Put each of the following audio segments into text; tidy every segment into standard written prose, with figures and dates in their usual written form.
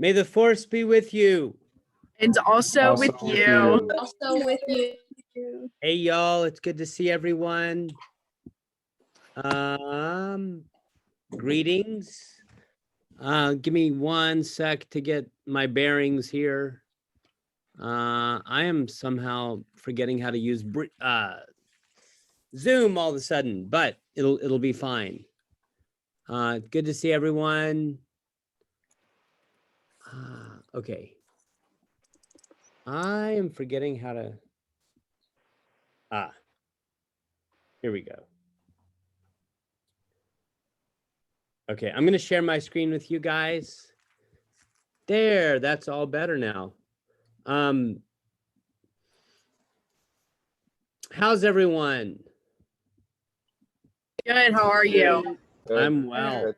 May the force be with you. And also with you. Also with you. Hey, y'all, it's good to see everyone. Greetings. Give me 1 sec to get my bearings here. I am somehow forgetting how to use Zoom all of a sudden, but it'll be fine. Good to see everyone. Okay. I am forgetting how to. Here we go. Okay, I'm going to share my screen with you guys. There, that's all better now. How's everyone? Good. How are you? I'm well.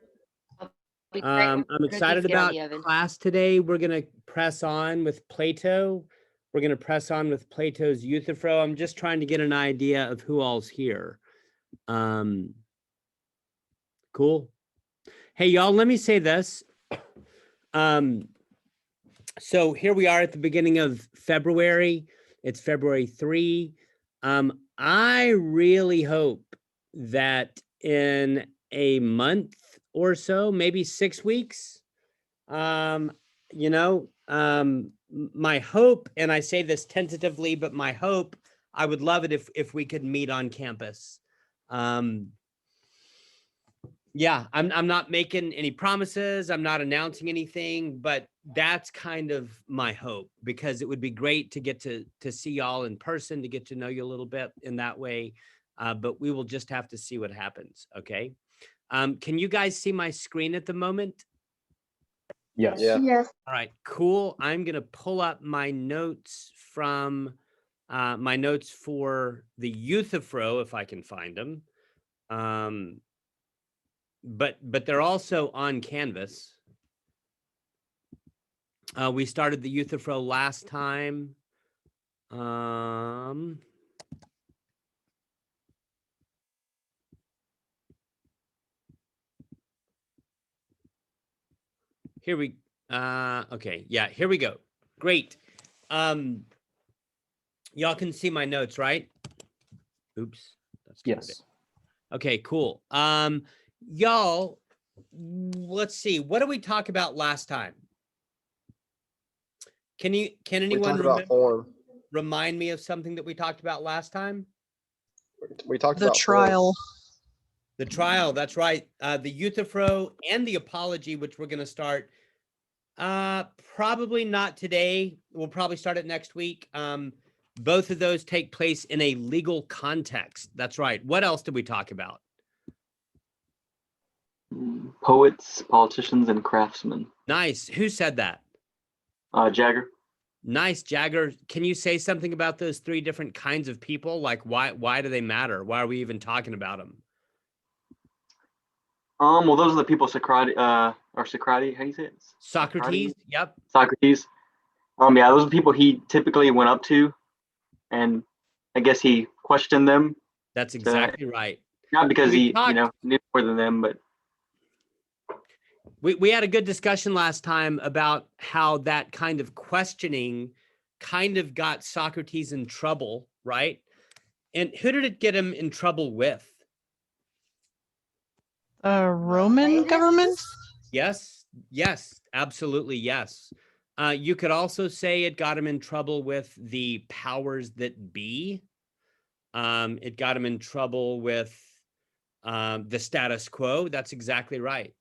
I'm excited about class today. We're going to press on with Plato. We're going to press on with Plato's Euthyphro. I'm just trying to get an idea of who all's here. Cool. Hey, y'all, let me say this. So here we are at the beginning of February. It's February 3. I really hope that in a month or so, maybe 6 weeks, my hope, and I say this tentatively, but my hope, I would love it if we could meet on campus. Yeah, I'm not making any promises. I'm not announcing anything, but that's kind of my hope, because it would be great to get to see y'all in person, to get to know you a little bit in that way. But we will just have to see what happens. Okay. Can you guys see my screen at the moment? Yes. Yeah. Yes. All right, cool. I'm going to pull up my notes from my notes for the Euthyphro, if I can find them. But they're also on Canvas. We started the Euthyphro last time. Here we, okay, yeah, here we go. Great. Y'all can see my notes, right? Oops. That's yes. Okay, cool. Y'all, let's see. What did we talk about last time? Can anyone remind me of something that we talked about last time? We talked the about trial. force. The trial, that's right. The Euthyphro and the Apology, which we're going to start probably not today. We'll probably start it next week. Both of those take place in a legal context. That's right. What else did we talk about? Poets, politicians, and craftsmen. Nice. Who said that? Jagger. Nice, Jagger. Can you say something about those 3 different kinds of people? Like, why do they matter? Why are we even talking about them? Well, those are the people Socrates, how do you say it? Socrates. Yep. Socrates. Yeah, those are the people he typically went up to, and I guess he questioned them. That's exactly right. Not because he, knew more than them, but we had a good discussion last time about how that kind of questioning kind of got Socrates in trouble, right? And who did it get him in trouble with? Roman government? Yes, absolutely, yes. You could also say it got him in trouble with the powers that be. It got him in trouble with the status quo. That's exactly right.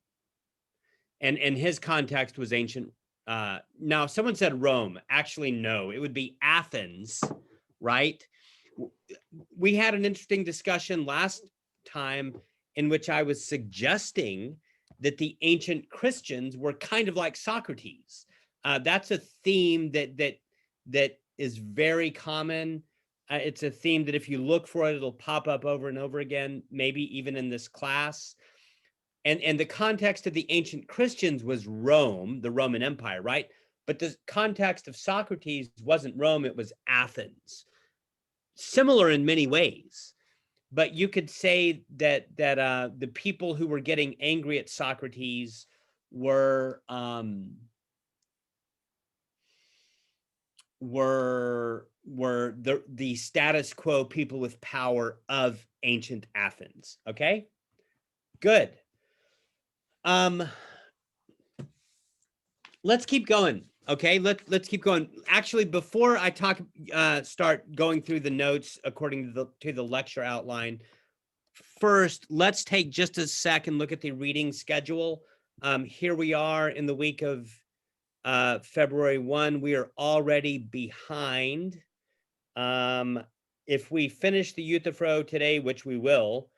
And his context was ancient. Now, someone said Rome. Actually, no, it would be Athens, right? We had an interesting discussion last time in which I was suggesting that the ancient Christians were kind of like Socrates. That's a theme that is very common. It's a theme that if you look for it, it'll pop up over and over again, maybe even in this class. And the context of the ancient Christians was Rome, the Roman Empire, right? But the context of Socrates wasn't Rome, it was Athens. Similar in many ways. But you could say that the people who were getting angry at Socrates were were the status quo people with power of ancient Athens. Okay, good. Let's keep going. Okay, let's keep going. Actually, before I start going through the notes according to the lecture outline, first, let's take just a second look at the reading schedule. Here we are in the week of February 1. We are already behind. If we finish the Euthyphro today, which we will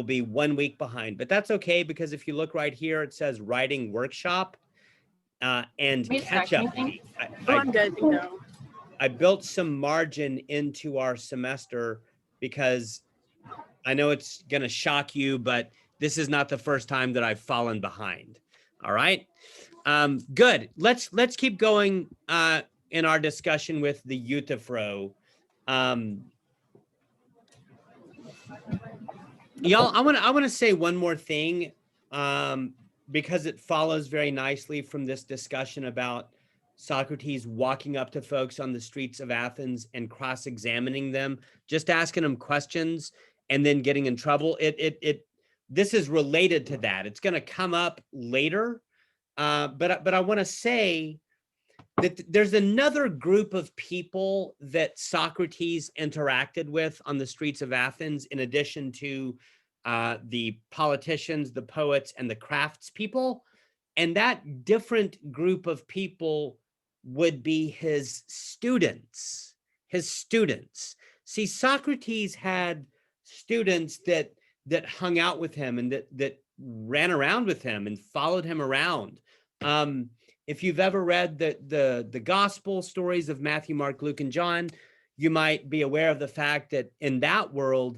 be 1 week behind. But that's okay, because if you look right here, it says writing workshop and catch up. I'm good to go. I built some margin into our semester because I know it's going to shock you, but this is not the first time that I've fallen behind. All right. Good. Let's keep going in our discussion with the Euthyphro. Y'all, I want to say one more thing, because it follows very nicely from this discussion about Socrates walking up to folks on the streets of Athens and cross-examining them, just asking them questions and then getting in trouble. This is related to that. It's going to come up later, but I want to say that there's another group of people that Socrates interacted with on the streets of Athens, in addition to the politicians, the poets, and the craftspeople. And that different group of people would be his students. See, Socrates had students that hung out with him and that ran around with him and followed him around. If you've ever read the gospel stories of Matthew, Mark, Luke, and John, you might be aware of the fact that in that world,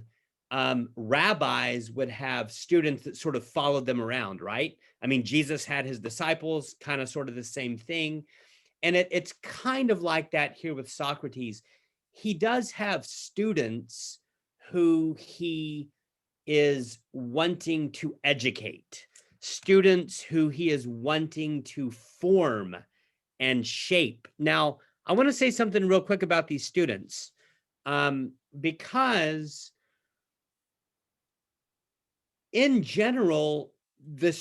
rabbis would have students that sort of followed them around, right? I mean, Jesus had his disciples, kind of sort of the same thing. And it's kind of like that here with Socrates. He does have students who he is wanting to educate, students who he is wanting to form and shape. Now, I want to say something real quick about these students, because in general, the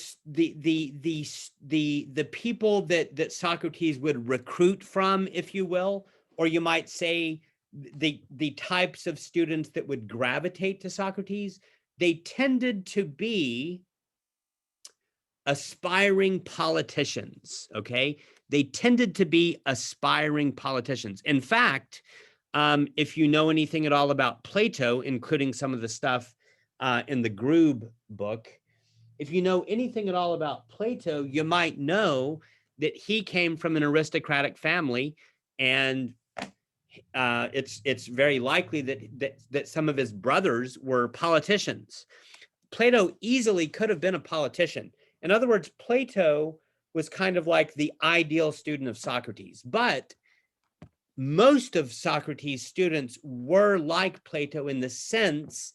people that Socrates would recruit from, if you will, or you might say the types of students that would gravitate to Socrates, they tended to be aspiring politicians. Okay, they tended to be aspiring politicians. In fact, if you know anything at all about Plato, including some of the stuff in the Grube book, if you know anything at all about Plato, you might know that he came from an aristocratic family, and it's very likely that some of his brothers were politicians. Plato easily could have been a politician. In other words, Plato was kind of like the ideal student of Socrates, but most of Socrates' students were like Plato in the sense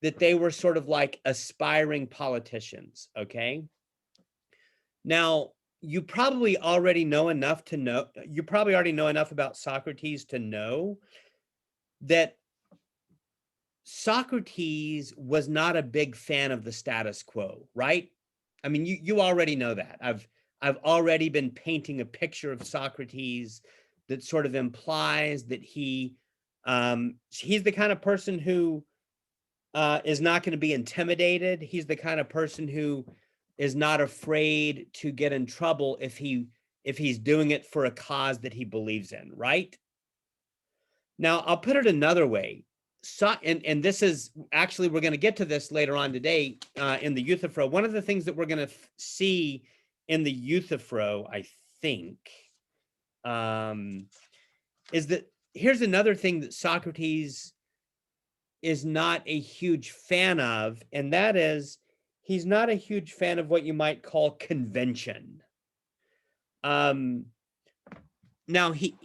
that they were sort of like aspiring politicians, okay? Now, you probably already know enough about Socrates to know that Socrates was not a big fan of the status quo, right? I mean, you already know that. I've already been painting a picture of Socrates that sort of implies that he's the kind of person who is not going to be intimidated. He's the kind of person who is not afraid to get in trouble if he's doing it for a cause that he believes in, right? Now, I'll put it another way. And this is actually, we're going to get to this later on today in the Euthyphro. One of the things that we're going to see in the Euthyphro, I think, is that here's another thing that Socrates is not a huge fan of, and that is he's not a huge fan of what you might call convention. Now, he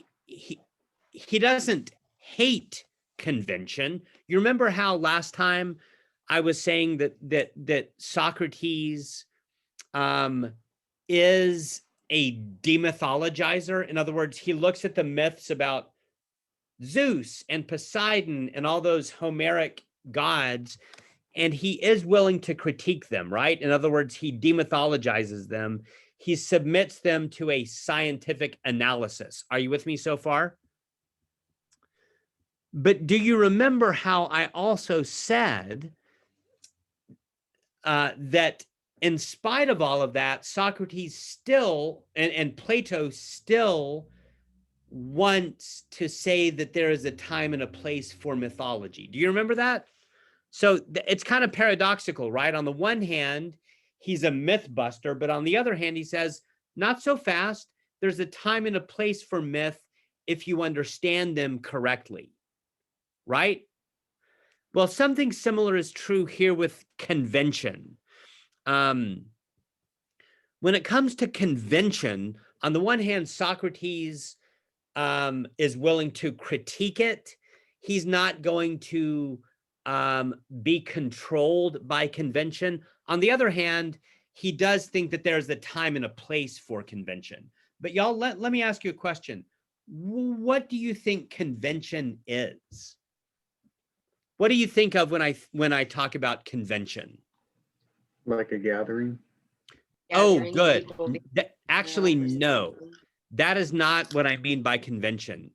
doesn't hate convention. You remember how last time I was saying that Socrates is a demythologizer. In other words, he looks at the myths about Zeus and Poseidon and all those Homeric gods, and he is willing to critique them, right? In other words, he demythologizes them. He submits them to a scientific analysis. Are you with me so far? But do you remember how I also said that in spite of all of that, Socrates still, and Plato still wants to say that there is a time and a place for mythology. Do you remember that? So it's kind of paradoxical, right? On the one hand, he's a myth buster, but on the other hand, he says, not so fast. There's a time and a place for myth if you understand them correctly, right? Well, something similar is true here with convention. When it comes to convention, on the one hand, Socrates is willing to critique it. He's not going to be controlled by convention. On the other hand, he does think that there's a time and a place for convention. But y'all, let me ask you a question. What do you think convention is? What do you think of when I talk about convention? Like a gathering. Oh, Gathering good. people, Actually, for no, something. that is not what I mean by convention.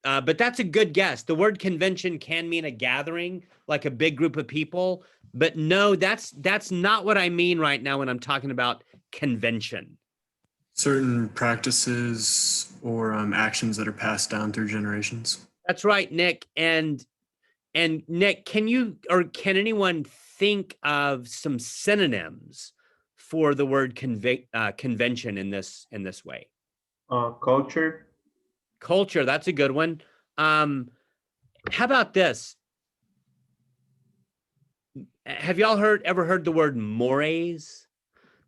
But that's a good guess. The word convention can mean a gathering, like a big group of people. But no, that's not what I mean right now when I'm talking about convention. Certain practices or actions that are passed down through generations. That's right, Nick. And Nick, can you or can anyone think of some synonyms for the word convention in this way? Culture. Culture, that's a good one. How about this? Have y'all ever heard the word mores?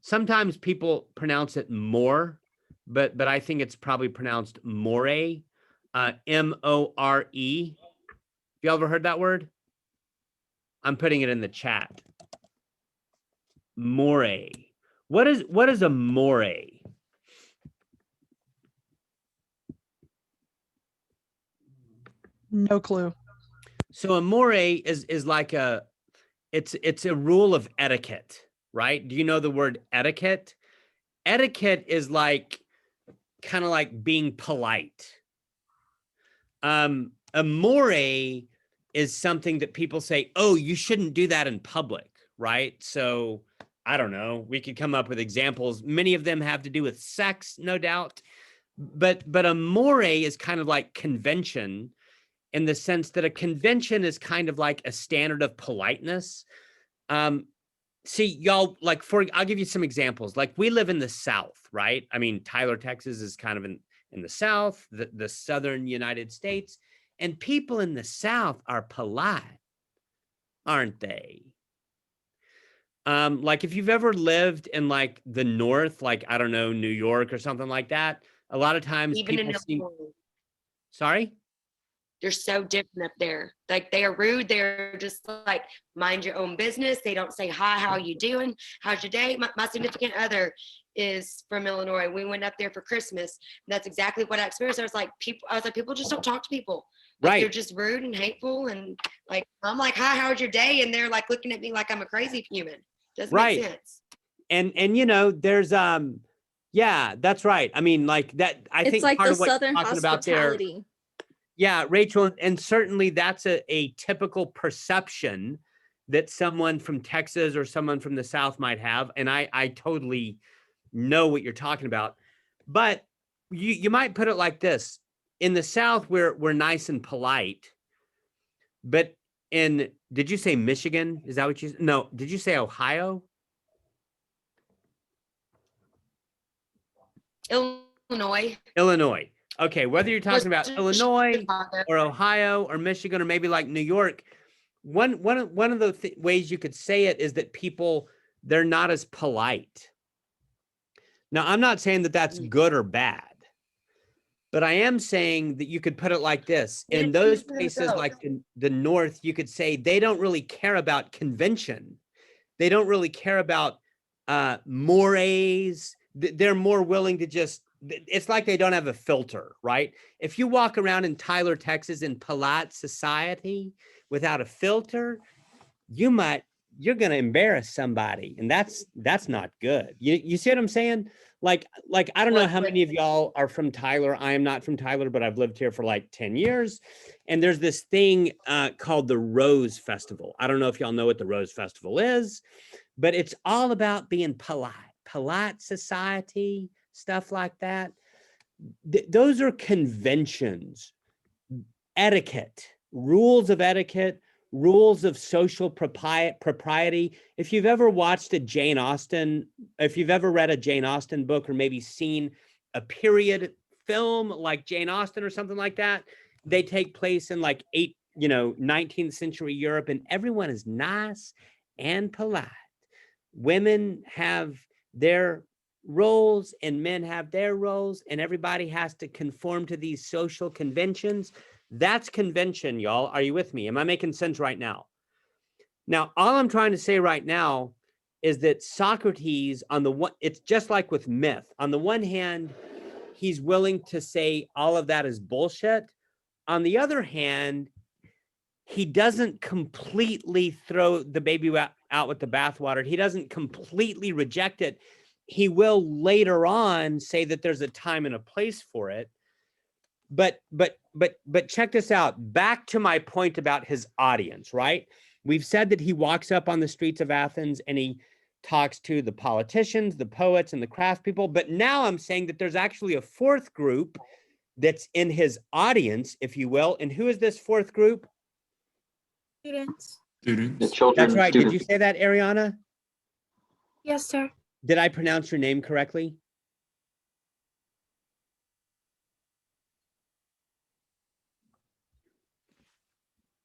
Sometimes people pronounce it more, but I think it's probably pronounced more. M-O-R-E. Have you ever heard that word? I'm putting it in the chat. More. What is a more? No clue. So a more is like it's a rule of etiquette, right? Do you know the word etiquette? Etiquette is like kind of like being polite. A more is something that people say, oh, you shouldn't do that in public, right? So I don't know. We could come up with examples. Many of them have to do with sex, no doubt. But a more is kind of like convention, in the sense that a convention is kind of like a standard of politeness. See, y'all, like I'll give you some examples. Like we live in the South, right? I mean, Tyler, Texas is kind of in the South, the Southern United States, and people in the South are polite, aren't they? Like if you've ever lived in like the North, like, I don't know, New York or something like that, a lot of times Even in people seem, Illinois, sorry? they're so different up there. Like they are rude. They're just like, mind your own business. They don't say hi, how you doing? How's your day? My significant other is from Illinois. We went up there for Christmas. And that's exactly what I experienced. I was like, people just don't talk to people. Like Right. they're just rude and hateful. And like, I'm like, hi, how's your day? And they're like looking at me like I'm a crazy human. Doesn't Right. make sense. And you know, there's yeah, that's right. I mean, like that, I It's think like part the of what you're Southern talking about there. hospitality. Yeah, Rachel, and certainly that's a typical perception that someone from Texas or someone from the South might have. And I totally know what you're talking about. But you might put it like this. In the South, we're nice and polite. But did you say Michigan? Is that what you, no, did you say Ohio? Illinois. Illinois. Okay, whether you're talking about Illinois Chicago. or Ohio or Michigan or maybe like New York, one of the ways you could say it is that people, they're not as polite. Now, I'm not saying that that's good or bad, but I am saying that you could put it like this. In those places like in the North, you could say they don't really care about convention. They don't really care about mores. They're more willing to just it's like they don't have a filter, right? If you walk around in Tyler, Texas in polite society without a filter, you're going to embarrass somebody, and that's not good. You see what I'm saying? Like I don't know how many of y'all are from Tyler. I am not from Tyler, but I've lived here for like 10 years. And there's this thing called the Rose Festival. I don't know if y'all know what the Rose Festival is, but it's all about being polite society, stuff like that. Those are conventions, etiquette, rules of etiquette, rules of social propriety. If you've ever watched a Jane Austen, if you've ever read a Jane Austen book, or maybe seen a period film like Jane Austen or something like that, they take place in like 19th century Europe, and everyone is nice and polite. Women have their roles and men have their roles, and everybody has to conform to these social conventions. That's convention, y'all. Are you with me? Am I making sense right now? Now, all I'm trying to say right now is that Socrates, on the one, it's just like with myth. On the one hand, he's willing to say all of that is bullshit. On the other hand, he doesn't completely throw the baby out with the bathwater. He doesn't completely reject it. He will later on say that there's a time and a place for it. But check this out. Back to my point about his audience, right? We've said that he walks up on the streets of Athens and he talks to the politicians, the poets, and the craftspeople. But now I'm saying that there's actually a fourth group that's in his audience, if you will. And who is this fourth group? Students. The Students. children. That's right. Did Students. you say that, Ariana? Yes, sir. Did I pronounce your name correctly?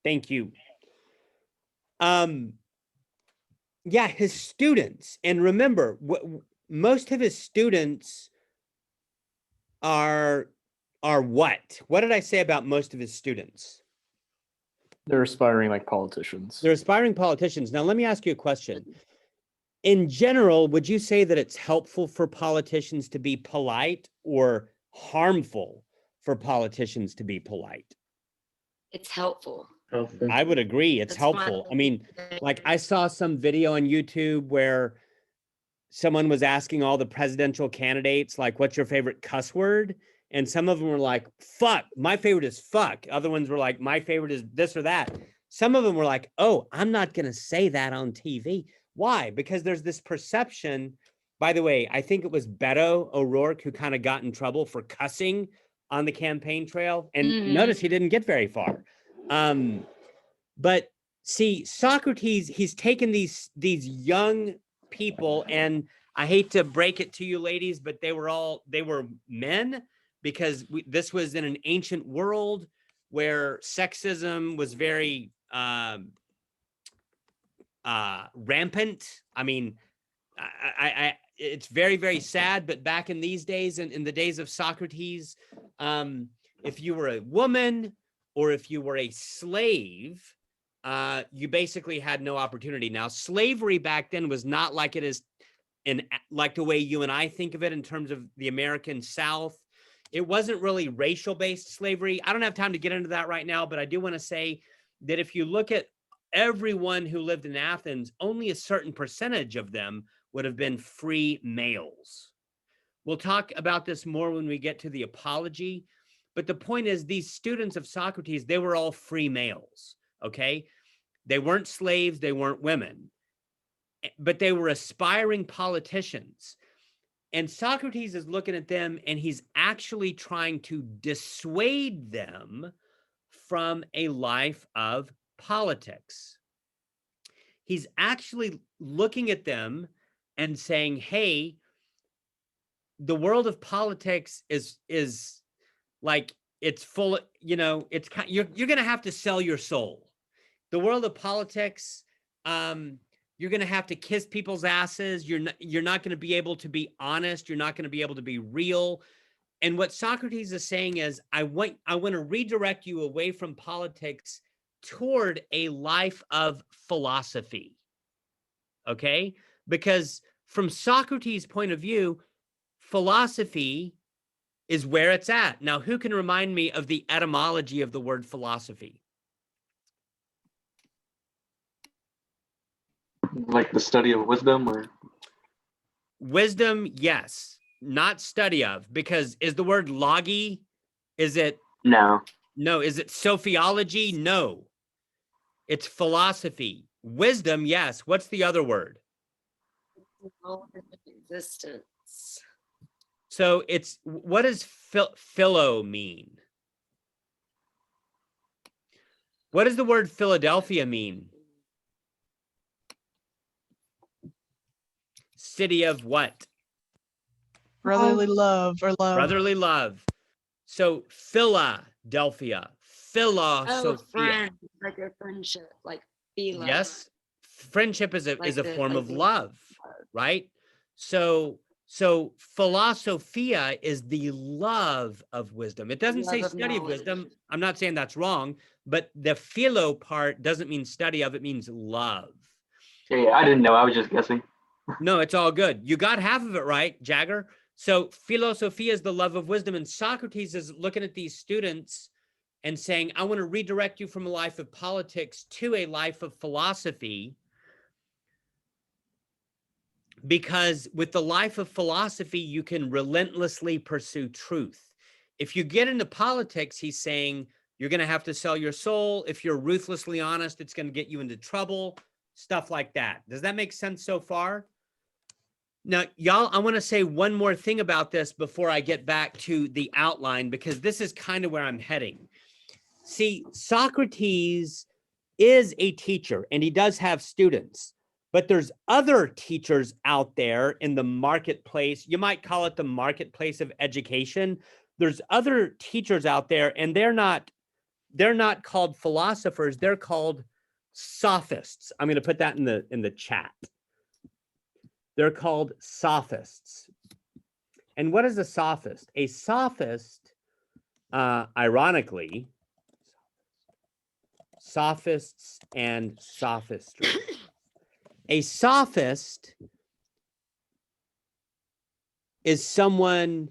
Thank you. Yeah, his students. And remember, most of his students are what? What did I say about most of his students? They're aspiring like politicians. They're aspiring politicians. Now, let me ask you a question. In general, would you say that it's helpful for politicians to be polite or harmful for politicians to be polite? It's helpful. Healthy. I would agree. It's That's helpful. why I mean, like I saw some video on YouTube where someone was asking all the presidential candidates, like, what's your favorite cuss word? And some of them were like, fuck, my favorite is fuck. Other ones were like, my favorite is this or that. Some of them were like, oh, I'm not going to say that on TV. Why? Because there's this perception. By the way, I think it was Beto O'Rourke who kind of got in trouble for cussing on the campaign trail. And notice he didn't get very far. But see, Socrates, he's taken these young people, and I hate to break it to you ladies, but they were men, because this was in an ancient world where sexism was very rampant. I mean, it's very, very sad, but back in these days, in the days of Socrates, if you were a woman or if you were a slave, you basically had no opportunity. Now, slavery back then was not like it is like the way you and I think of it in terms of the American South. It wasn't really racial-based slavery. I don't have time to get into that right now, but I do want to say that if you look at everyone who lived in Athens, only a certain percentage of them would have been free males. We'll talk about this more when we get to the apology. But the point is, these students of Socrates, they were all free males, okay? They weren't slaves, they weren't women, but they were aspiring politicians. And Socrates is looking at them, and he's actually trying to dissuade them from a life of politics. He's actually looking at them and saying, hey, the world of politics is like, it's full, it's you're going to have to sell your soul. The world of politics, you're going to have to kiss people's asses. You're not going to be able to be honest. You're not going to be able to be real. And what Socrates is saying is, I want to redirect you away from politics toward a life of philosophy. Okay? Because from Socrates' point of view, philosophy is where it's at. Now, who can remind me of the etymology of the word philosophy? Like the study of wisdom, or Wisdom, yes. Not study of, because is the word logi, is it, no? no, is it sophiology? No. It's philosophy. Wisdom, yes. What's the other word? Existence. So it's, what does philo mean? What does the word Philadelphia mean? City of what? Brotherly love or love. Brotherly love. So Philadelphia, Oh, philosophia. friend, like a friendship, like philo. Yes, friendship is a Like the- form like of the- love, right? So philosophia is the love of wisdom. It doesn't say Love of study of knowledge. wisdom. I'm not saying that's wrong, but the philo part doesn't mean study of, it means love. Yeah, I didn't know. I was just guessing. No, it's all good. You got half of it right, Jagger. So philosophia is the love of wisdom, and Socrates is looking at these students and saying, I want to redirect you from a life of politics to a life of philosophy. Because with the life of philosophy, you can relentlessly pursue truth. If you get into politics, he's saying you're going to have to sell your soul. If you're ruthlessly honest, it's going to get you into trouble, stuff like that. Does that make sense so far? Now, y'all, I want to say one more thing about this before I get back to the outline, because this is kind of where I'm heading. See, Socrates is a teacher and he does have students, but there's other teachers out there in the marketplace. You might call it the marketplace of education. There's other teachers out there, and they're not called philosophers. They're called sophists. I'm going to put that in the chat. They're called sophists. And what is a sophist? A sophist, ironically, sophists and sophistry. A sophist is someone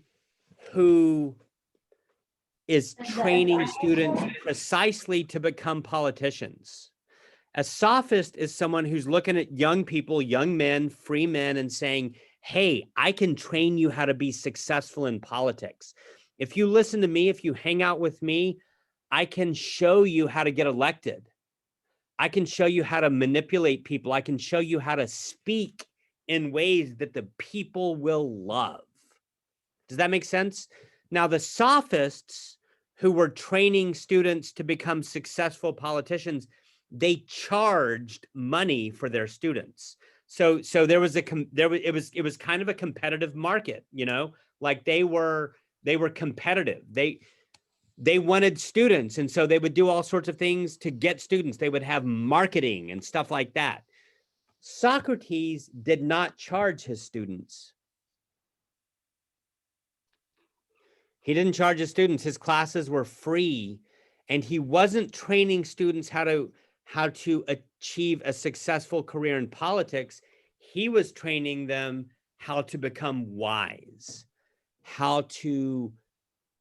who is training students precisely to become politicians. A sophist is someone who's looking at young people, young men, free men, and saying, hey, I can train you how to be successful in politics. If you listen to me, if you hang out with me, I can show you how to get elected. I can show you how to manipulate people. I can show you how to speak in ways that the people will love. Does that make sense? Now, the sophists who were training students to become successful politicians, they charged money for their students. So there was it was kind of a competitive market, you know, like they were competitive. They wanted students, and so they would do all sorts of things to get students. They would have marketing and stuff like that. Socrates did not charge his students. He didn't charge his students. His classes were free, and he wasn't training students how to achieve a successful career in politics. He was training them how to become wise, how to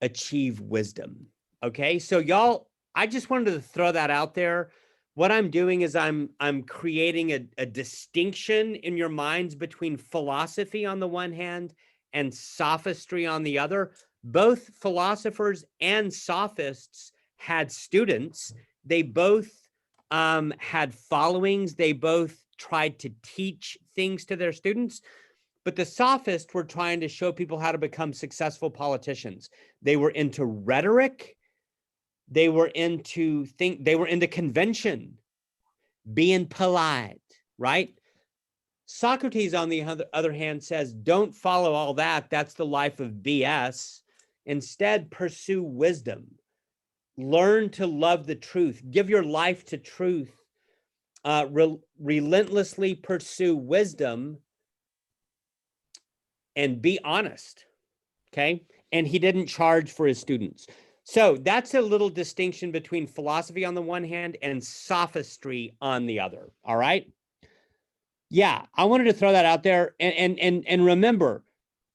achieve wisdom. Okay, so y'all, I just wanted to throw that out there. What I'm doing is I'm creating a distinction in your minds between philosophy on the one hand and sophistry on the other. Both philosophers and sophists had students. They both had followings. They both tried to teach things to their students. But the sophists were trying to show people how to become successful politicians. They were into rhetoric. They were into convention, being polite, right? Socrates, on the other hand, says, don't follow all that. That's the life of BS. Instead, pursue wisdom. Learn to love the truth. Give your life to truth. Relentlessly pursue wisdom and be honest. Okay. And he didn't charge for his students. So that's a little distinction between philosophy on the one hand and sophistry on the other. All right. Yeah, I wanted to throw that out there. And remember,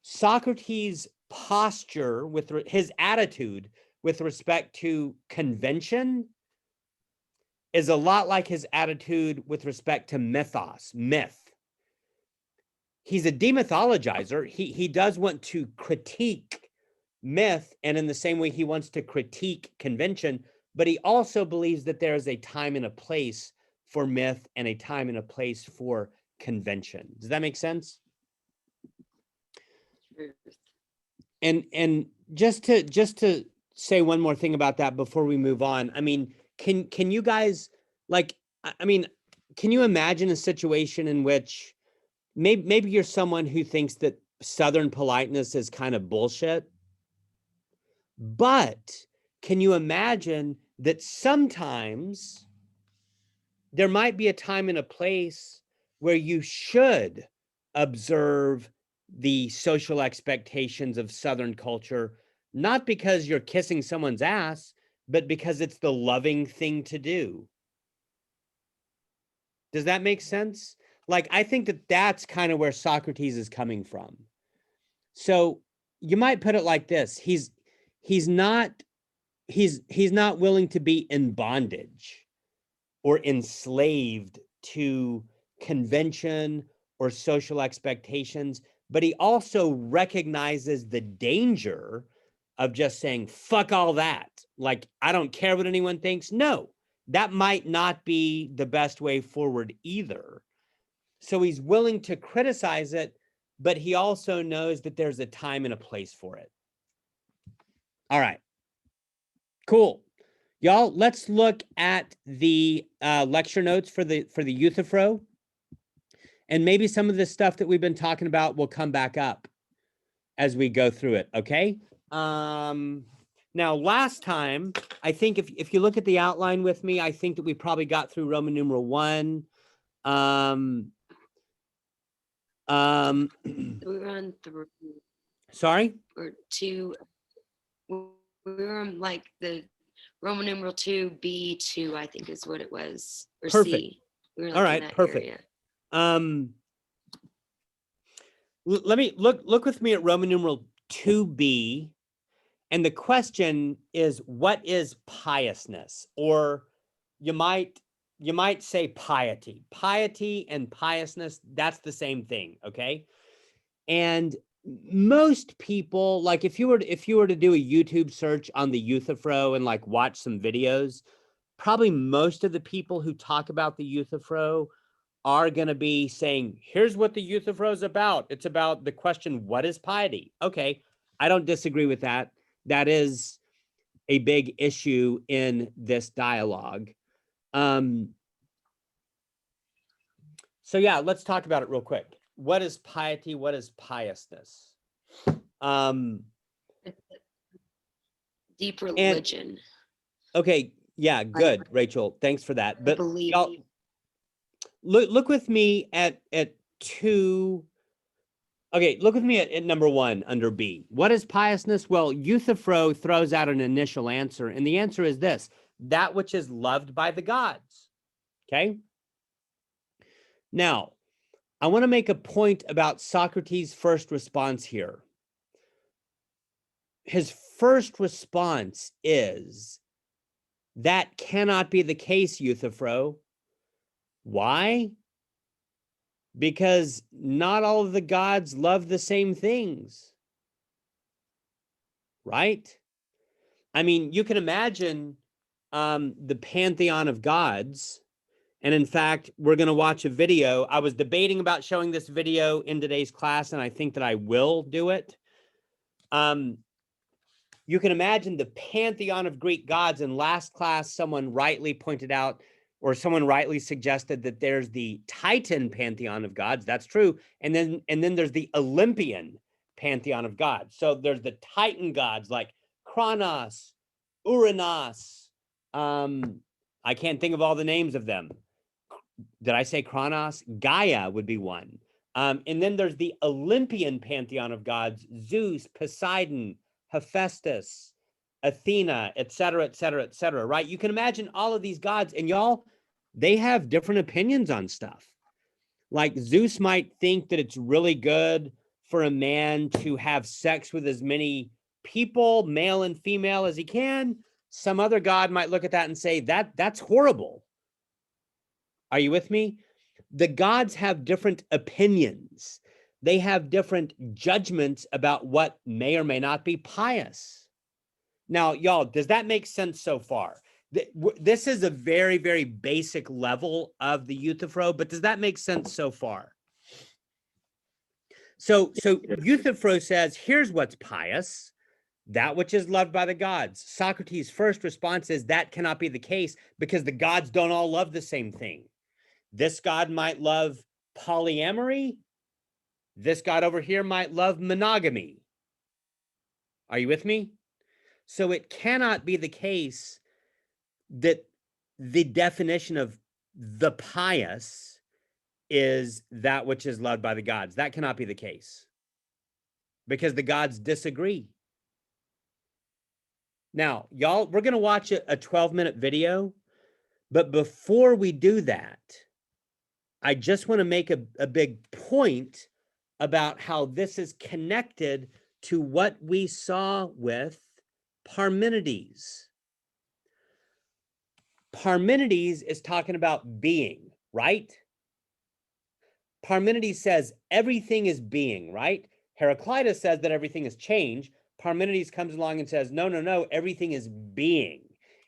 Socrates posture with his attitude with respect to convention is a lot like his attitude with respect to myth. He's a demythologizer. He does want to critique myth, and in the same way he wants to critique convention, but he also believes that there is a time and a place for myth and a time and a place for convention. Does that make sense? And just to say one more thing about that before we move on. I mean, can you guys, like, I mean, can you imagine a situation in which maybe you're someone who thinks that Southern politeness is kind of bullshit, but can you imagine that sometimes there might be a time and a place where you should observe the social expectations of Southern culture, not because you're kissing someone's ass, but because it's the loving thing to do? Does that make sense? Like, I think that that's kind of where Socrates is coming from. So you might put it like this: he's not willing to be in bondage or enslaved to convention or social expectations, but he also recognizes the danger of just saying, fuck all that. Like, I don't care what anyone thinks. No, that might not be the best way forward either. So he's willing to criticize it, but he also knows that there's a time and a place for it. All right, cool. Y'all, let's look at the lecture notes for the Euthyphro. And maybe some of the stuff that we've been talking about will come back up as we go through it, okay? Now, last time, I think if you look at the outline with me, I think that we probably got through Roman numeral 1. We run through Sorry? or 2. We were on like the Roman numeral 2B2, I think is what it was, or Perfect. C. We were like All in right, that perfect. area. Let me look with me at Roman numeral 2B. And the question is, what is piousness? Or you might say piety. Piety and piousness, that's the same thing, okay? And most people, like, if you were to do a YouTube search on the Euthyphro and like watch some videos, probably most of the people who talk about the Euthyphro are going to be saying, here's what the Euthyphro is about. It's about the question, what is piety? Okay, I don't disagree with that. That is a big issue in this dialogue. So yeah, let's talk about it real quick. What is piety? What is piousness? Deep religion. Okay, yeah, good, Rachel. Thanks for that. But believe. y'all, look with me at 2. Okay, look with me at number 1 under B. What is piousness? Well, Euthyphro throws out an initial answer, and the answer is this: that which is loved by the gods. Okay? Now, I want to make a point about Socrates' first response here. His first response is, that cannot be the case, Euthyphro. Why? Because not all of the gods love the same things, right? I mean, you can imagine the pantheon of gods. And in fact, we're going to watch a video. I was debating about showing this video in today's class, and I think that I will do it. You can imagine the pantheon of Greek gods. In last class, someone rightly pointed out, or someone rightly suggested, that there's the Titan pantheon of gods. That's true. And then there's the Olympian pantheon of gods. So there's the Titan gods like Kronos, Uranus. I can't think of all the names of them. Did I say Kronos? Gaia would be one. And then there's the Olympian pantheon of gods: Zeus, Poseidon, Hephaestus, Athena, etc., etc., etc., right? You can imagine all of these gods, and y'all, they have different opinions on stuff. Like Zeus might think that it's really good for a man to have sex with as many people, male and female, as he can. Some other god might look at that and say that's horrible. Are you with me? The gods have different opinions. They have different judgments about what may or may not be pious. Now, y'all, does that make sense so far? This is a very, very basic level of the Euthyphro, but does that make sense so far? So Euthyphro says, here's what's pious, that which is loved by the gods. Socrates' first response is that cannot be the case because the gods don't all love the same thing. This god might love polyamory. This god over here might love monogamy. Are you with me? So it cannot be the case that the definition of the pious is that which is loved by the gods. That cannot be the case because the gods disagree. Now, y'all, we're going to watch a 12-minute video, but before we do that, I just want to make a big point about how this is connected to what we saw with Parmenides. Parmenides is talking about being, right? Parmenides says everything is being, right? Heraclitus says that everything is change. Parmenides comes along and says, no, everything is being.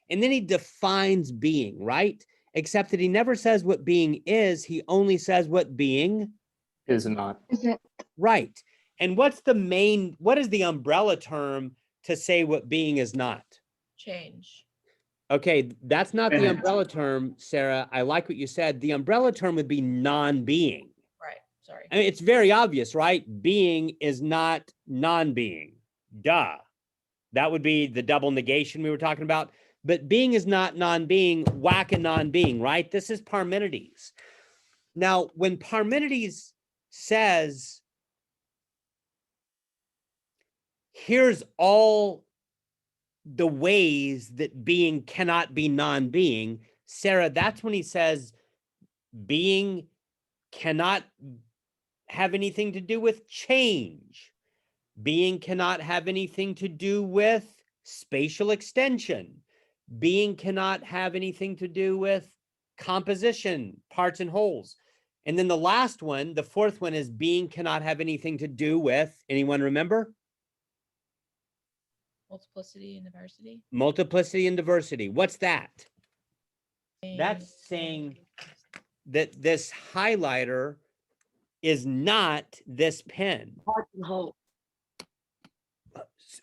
And then he defines being, right? Except that he never says what being is. He only says what being Is not. right. And what is the umbrella term to say what being is not? Change. Okay, that's not the Finite. umbrella term, Sarah. I like what you said. The umbrella term would be non-being. Right. Sorry. I mean, it's very obvious, right? Being is not non-being. Duh. That would be the double negation we were talking about. But being is not non-being, whack a non-being, right? This is Parmenides. Now, when Parmenides says, here's all the ways that being cannot be non-being, Sarah, that's when he says being cannot have anything to do with change. Being cannot have anything to do with spatial extension. Being cannot have anything to do with composition, parts and wholes. And then the last one, the fourth one, is being cannot have anything to do with, anyone remember? Multiplicity and diversity. Multiplicity and diversity. What's that? That's saying that this highlighter is not this pen. Parts and whole.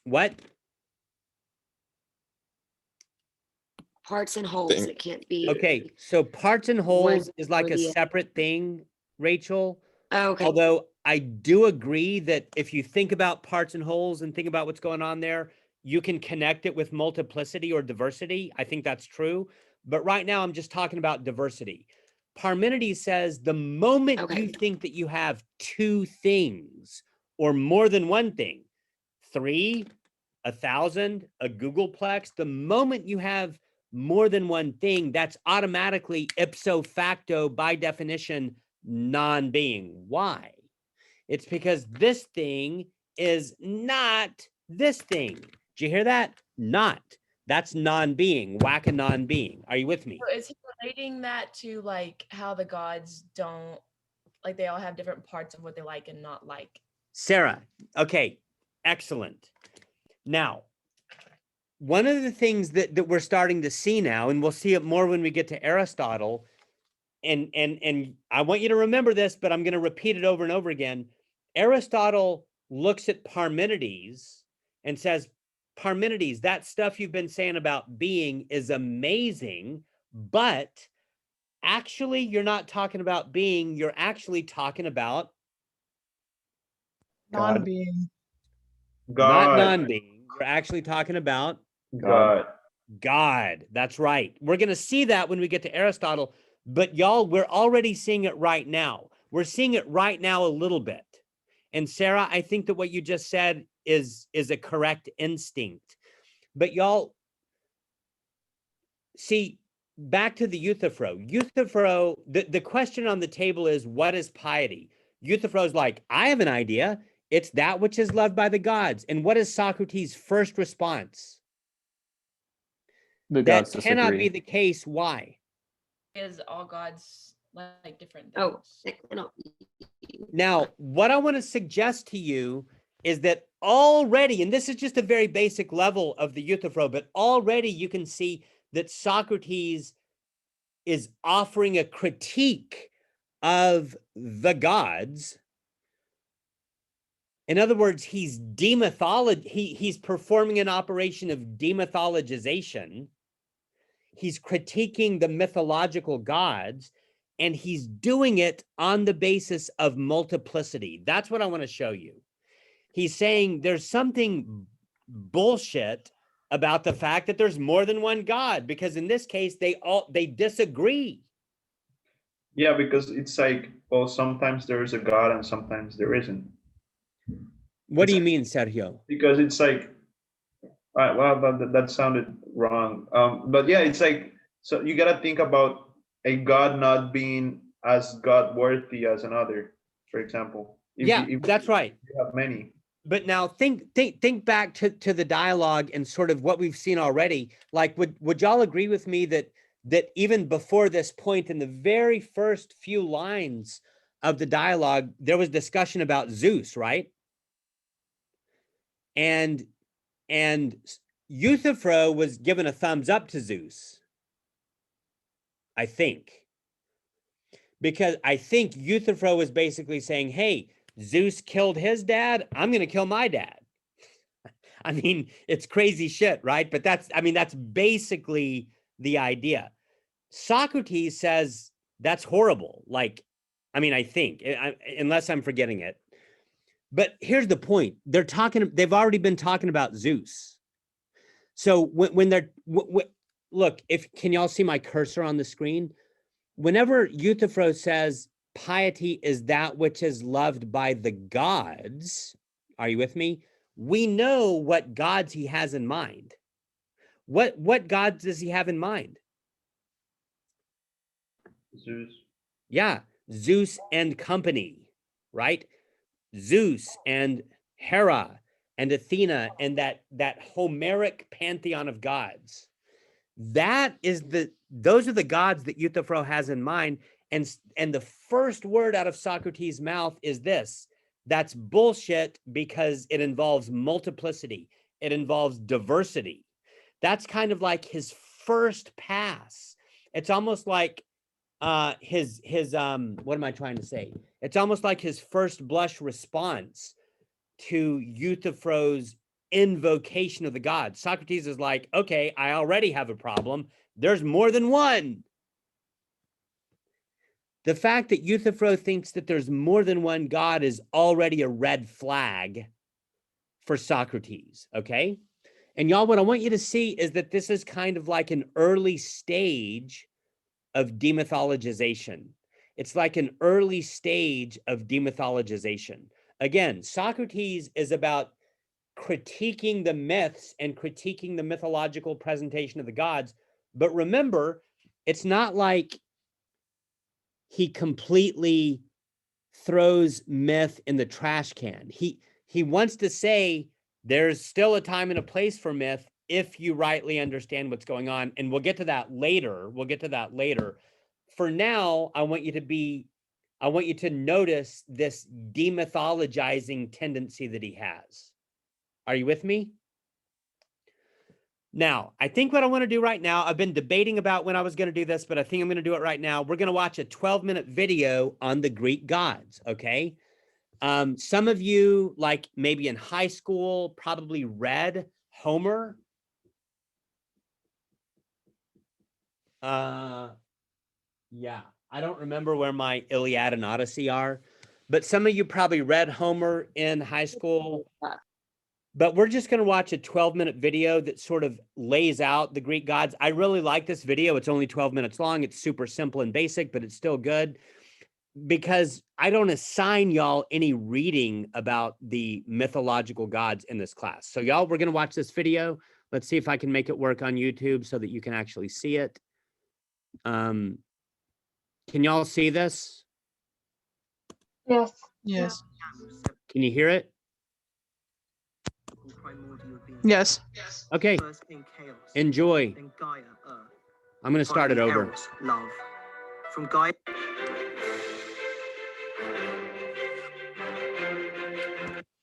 What? Parts and wholes. It can't be. Okay, so parts and wholes One is like or a the other. separate thing, Rachel. Okay. Although I do agree that if you think about parts and wholes and think about what's going on there, you can connect it with multiplicity or diversity. I think that's true. But right now, I'm just talking about diversity. Parmenides says the moment Okay. you think that you have two things or more than one thing, 3, 1,000, a Googleplex, the moment you have more than one thing, that's automatically ipso facto, by definition, non-being. Why? It's because this thing is not this thing. Did you hear that? Not. That's non-being. Whack a non-being. Are you with me? So is he relating that to like how the gods don't, like they all have different parts of what they like and not like? Sarah, okay, excellent. Now, one of the things that we're starting to see now, and we'll see it more when we get to Aristotle, and I want you to remember this, but I'm going to repeat it over and over again. Aristotle looks at Parmenides and says, Parmenides, that stuff you've been saying about being is amazing, but actually you're not talking about being, you're actually talking about God. Non-being. not God. non-being. You're actually talking about God. God. That's right. We're going to see that when we get to Aristotle, but y'all, we're already seeing it right now. We're seeing it right now a little bit. And Sarah, I think that what you just said is a correct instinct. But y'all, see, back to the Euthyphro. Euthyphro, the question on the table is, what is piety? Euthyphro's like, I have an idea. It's that which is loved by the gods. And what is Socrates' first response? The That gods cannot be disagree. the case. Why? Is all gods like different Oh, things? that cannot be. Now, what I want to suggest to you is that already, and this is just a very basic level of the Euthyphro, but already you can see that Socrates is offering a critique of the gods. In other words, he's he's performing an operation of demythologization. He's critiquing the mythological gods, and he's doing it on the basis of multiplicity. That's what I want to show you. He's saying there's something bullshit about the fact that there's more than one God, because in this case, they disagree. Yeah, because it's like, well, sometimes there is a God and sometimes there isn't. What do you mean, Sergio? Because it's like, well, that sounded wrong. But yeah, it's like, so you gotta think about a God not being as God worthy as another, for example. Yeah, that's right. You have many. But now think back to the dialogue and sort of what we've seen already. Like, would y'all agree with me that even before this point, in the very first few lines of the dialogue, there was discussion about Zeus, right? And Euthyphro was given a thumbs up to Zeus, I think, because I think Euthyphro was basically saying, hey, Zeus killed his dad, I'm going to kill my dad. I mean, it's crazy shit, right? But that's basically the idea. Socrates says that's horrible. Like, I mean, I think, unless I'm forgetting it. But here's the point. They've already been talking about Zeus. So when they're, look, can y'all see my cursor on the screen? Whenever Euthyphro says piety is that which is loved by the gods, are you with me? We know what gods he has in mind. What gods does he have in mind? Zeus. Yeah, Zeus and company, right? Zeus and Hera and Athena and that Homeric pantheon of gods. Those are the gods that Euthyphro has in mind. And the first word out of Socrates' mouth is this: that's bullshit, because it involves multiplicity. It involves diversity. That's kind of like his first pass. It's almost like his what am I trying to say? It's almost like his first blush response to Euthyphro's invocation of the gods. Socrates is like, okay, I already have a problem. There's more than one. The fact that Euthyphro thinks that there's more than one God is already a red flag for Socrates, okay? And y'all, what I want you to see is that this is kind of like an early stage of demythologization. It's like an early stage of demythologization. Again, Socrates is about critiquing the myths and critiquing the mythological presentation of the gods. But remember, it's not like he completely throws myth in the trash can. He wants to say there's still a time and a place for myth if you rightly understand what's going on. And we'll get to that later. For now, I want you to notice this demythologizing tendency that he has. Are you with me? Now, I think what I want to do right now, I've been debating about when I was going to do this, but I think I'm going to do it right now. We're going to watch a 12-minute video on the Greek gods, okay? Some of you, like maybe in high school, probably read Homer. Yeah, I don't remember where my Iliad and Odyssey are, but some of you probably read Homer in high school. But we're just going to watch a 12-minute video that sort of lays out the Greek gods. I really like this video. It's only 12 minutes long. It's super simple and basic, but it's still good, because I don't assign y'all any reading about the mythological gods in this class. So y'all, we're going to watch this video. Let's see if I can make it work on YouTube so that you can actually see it. Can y'all see this? Yes. Yes. Can you hear it? Yes. Okay, First came chaos, enjoy. then Gaia, Earth. I'm going to start it Finally, over. Eros, love. From Gaia.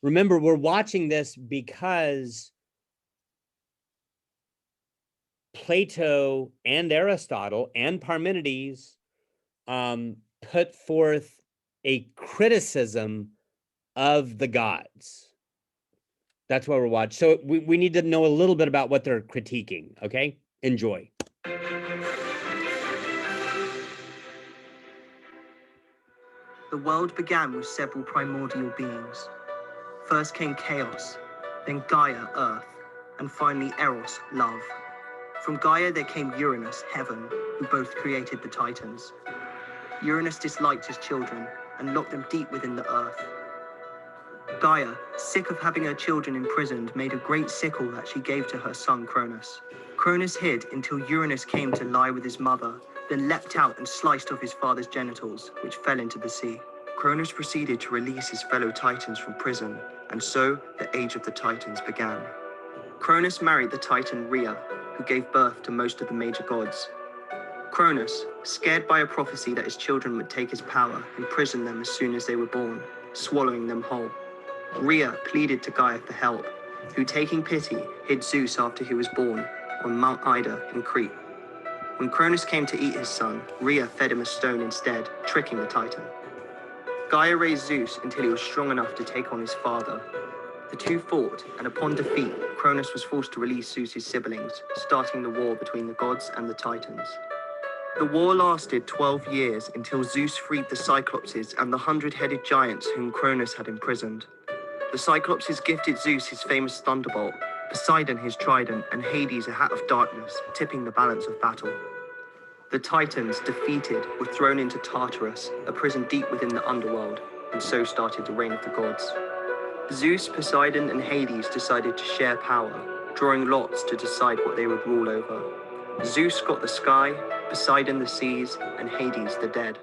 Remember, we're watching this because Plato and Aristotle and Parmenides put forth a criticism of the gods. That's why we're watching. So we need to know a little bit about what they're critiquing. Okay, enjoy. The world began with several primordial beings. First came chaos, then Gaia, Earth, and finally Eros, love. From Gaia there came Uranus, heaven, who both created the Titans. Uranus disliked his children and locked them deep within the earth. Gaia, sick of having her children imprisoned, made a great sickle that she gave to her son Cronus. Cronus hid until Uranus came to lie with his mother, then leapt out and sliced off his father's genitals, which fell into the sea. Cronus proceeded to release his fellow Titans from prison, and so the Age of the Titans began. Cronus married the Titan Rhea, who gave birth to most of the major gods. Cronus, scared by a prophecy that his children would take his power, imprisoned them as soon as they were born, swallowing them whole. Rhea pleaded to Gaia for help, who, taking pity, hid Zeus after he was born on Mount Ida in Crete. When Cronus came to eat his son, Rhea fed him a stone instead, tricking the Titan. Gaia raised Zeus until he was strong enough to take on his father. The two fought, and upon defeat, Cronus was forced to release Zeus's siblings, starting the war between the gods and the Titans. The war lasted 12 years until Zeus freed the Cyclopses and the 100-headed giants whom Cronus had imprisoned. The Cyclopses gifted Zeus his famous thunderbolt, Poseidon his trident, and Hades a hat of darkness, tipping the balance of battle. The Titans, defeated, were thrown into Tartarus, a prison deep within the underworld, and so started the reign of the gods. Zeus, Poseidon, and Hades decided to share power, drawing lots to decide what they would rule over. Zeus got the sky, Poseidon the seas, and Hades the dead.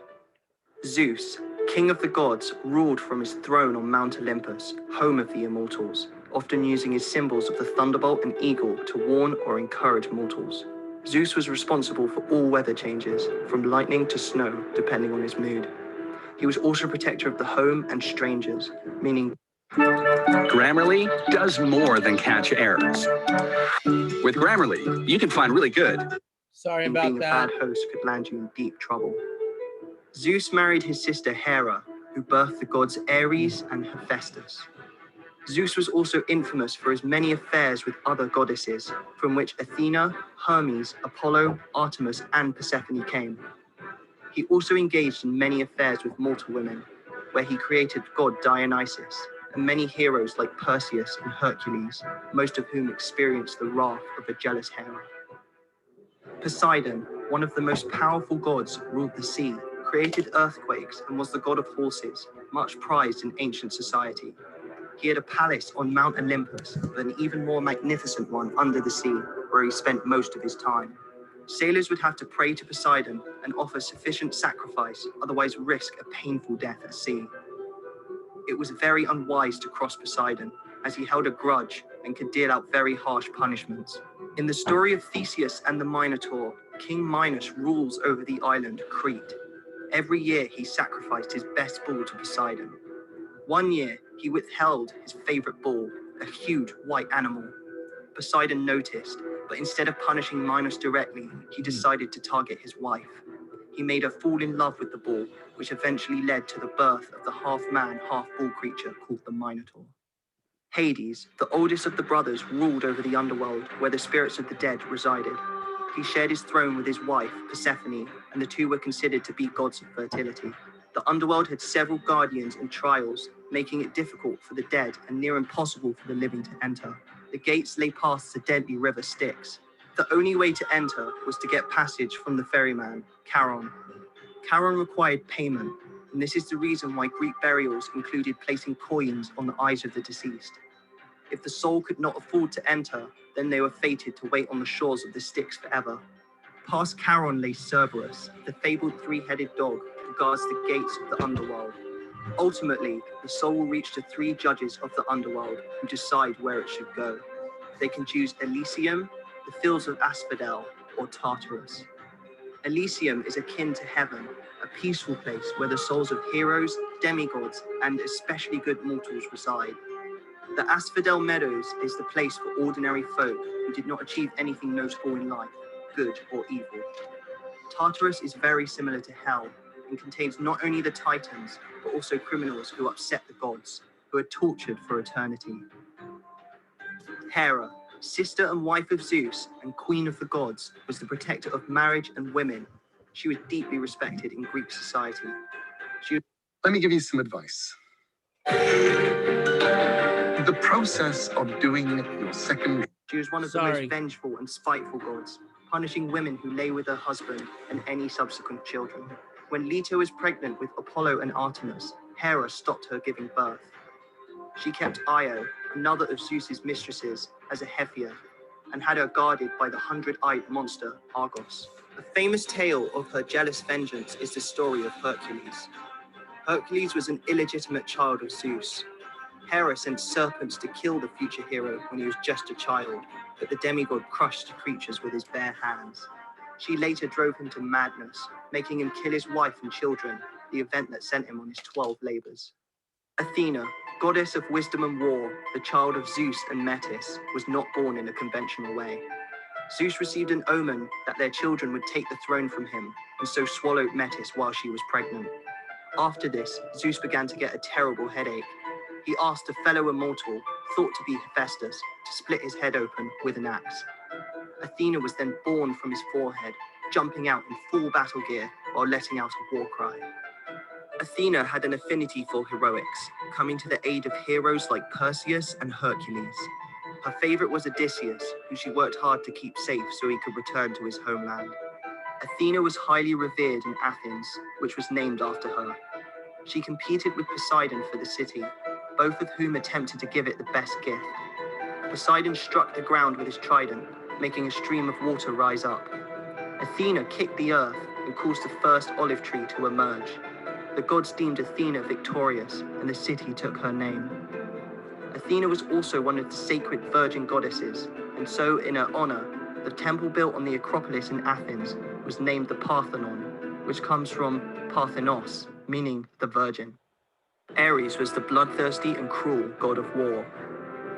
Zeus, king of the gods, ruled from his throne on Mount Olympus, home of the immortals, often using his symbols of the thunderbolt and eagle to warn or encourage mortals. Zeus was responsible for all weather changes, from lightning to snow, depending on his mood. He was also protector of the home and strangers, meaning Grammarly does more than catch errors. With Grammarly, you can find really good. Sorry being about a that. bad host could land you in deep trouble. Zeus married his sister Hera, who birthed the gods Ares and Hephaestus. Zeus was also infamous for his many affairs with other goddesses, from which Athena, Hermes, Apollo, Artemis, and Persephone came. He also engaged in many affairs with mortal women, where he created god Dionysus, and many heroes like Perseus and Hercules, most of whom experienced the wrath of a jealous Hera. Poseidon, one of the most powerful gods, ruled the sea, created earthquakes, and was the god of horses, much prized in ancient society. He had a palace on Mount Olympus, but an even more magnificent one under the sea, where he spent most of his time. Sailors would have to pray to Poseidon and offer sufficient sacrifice, otherwise risk a painful death at sea. It was very unwise to cross Poseidon, as he held a grudge and could deal out very harsh punishments. In the story of Theseus and the Minotaur, King Minos rules over the island Crete. Every year he sacrificed his best bull to Poseidon. One year he withheld his favorite bull, a huge white animal. Poseidon noticed, but instead of punishing Minos directly, he decided to target his wife. He made her fall in love with the bull, which eventually led to the birth of the half-man, half-bull creature called the Minotaur. Hades, the oldest of the brothers, ruled over the underworld, where the spirits of the dead resided. He shared his throne with his wife, Persephone, and the two were considered to be gods of fertility. The underworld had several guardians and trials, making it difficult for the dead and near impossible for the living to enter. The gates lay past the deadly river Styx. The only way to enter was to get passage from the ferryman, Charon. Charon required payment, and this is the reason why Greek burials included placing coins on the eyes of the deceased. If the soul could not afford to enter, then they were fated to wait on the shores of the Styx forever. Past Charon lay Cerberus, the fabled three-headed dog who guards the gates of the underworld. Ultimately, the soul will reach the three judges of the underworld who decide where it should go. they can choose Elysium, the fields of Asphodel, or Tartarus. Elysium is akin to heaven, a peaceful place where the souls of heroes, demigods, and especially good mortals reside. The Asphodel Meadows is the place for ordinary folk who did not achieve anything notable in life, good or evil. Tartarus is very similar to Hell and contains not only the Titans, but also criminals who upset the gods, who are tortured for eternity. Hera, sister and wife of Zeus and queen of the gods, was the protector of marriage and women. She was deeply respected in Greek society. Let me give you some advice. The process of doing your second. She was one of the most vengeful and spiteful gods, punishing women who lay with her husband and any subsequent children. When Leto was pregnant with Apollo and Artemis, Hera stopped her giving birth. She kept Io, another of Zeus's mistresses, as a Hephaestus, and had her guarded by the 100-eyed monster Argos. A famous tale of her jealous vengeance is the story of Hercules. Hercules was an illegitimate child of Zeus. Hera sent serpents to kill the future hero when he was just a child, but the demigod crushed the creatures with his bare hands. She later drove him to madness, making him kill his wife and children, the event that sent him on his 12 labors. Athena, goddess of wisdom and war, the child of Zeus and Metis, was not born in a conventional way. Zeus received an omen that their children would take the throne from him, and so swallowed Metis while she was pregnant. After this, Zeus began to get a terrible headache. He asked a fellow immortal, thought to be Hephaestus, to split his head open with an axe. Athena was then born from his forehead, jumping out in full battle gear while letting out a war cry. Athena had an affinity for heroics, coming to the aid of heroes like Perseus and Hercules. Her favorite was Odysseus, who she worked hard to keep safe so he could return to his homeland. Athena was highly revered in Athens, which was named after her. She competed with Poseidon for the city, both of whom attempted to give it the best gift. Poseidon struck the ground with his trident, making a stream of water rise up. Athena kicked the earth and caused the first olive tree to emerge. The gods deemed Athena victorious, and the city took her name. Athena was also one of the sacred virgin goddesses, and so in her honor, the temple built on the Acropolis in Athens was named the Parthenon, which comes from Parthenos, meaning the virgin. Ares was the bloodthirsty and cruel god of war.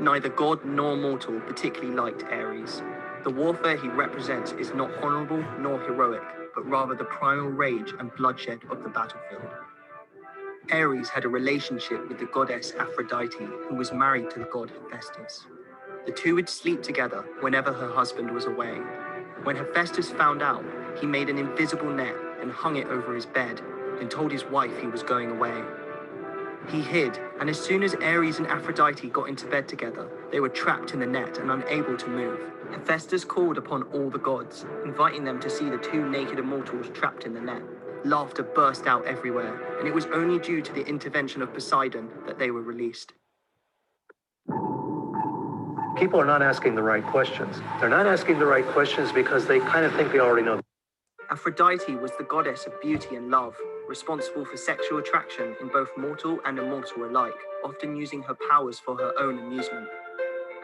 Neither god nor mortal particularly liked Ares. The warfare he represents is not honorable nor heroic, but rather the primal rage and bloodshed of the battlefield. Ares had a relationship with the goddess Aphrodite, who was married to the god Hephaestus. The two would sleep together whenever her husband was away. When Hephaestus found out, he made an invisible net and hung it over his bed, and told his wife he was going away. He hid, and as soon as Ares and Aphrodite got into bed together, they were trapped in the net and unable to move. Hephaestus called upon all the gods, inviting them to see the two naked immortals trapped in the net. Laughter burst out everywhere, and it was only due to the intervention of Poseidon that they were released. People are not asking the right questions. They're not asking the right questions because they kind of think they already know. Aphrodite was the goddess of beauty and love, responsible for sexual attraction in both mortal and immortal alike, often using her powers for her own amusement.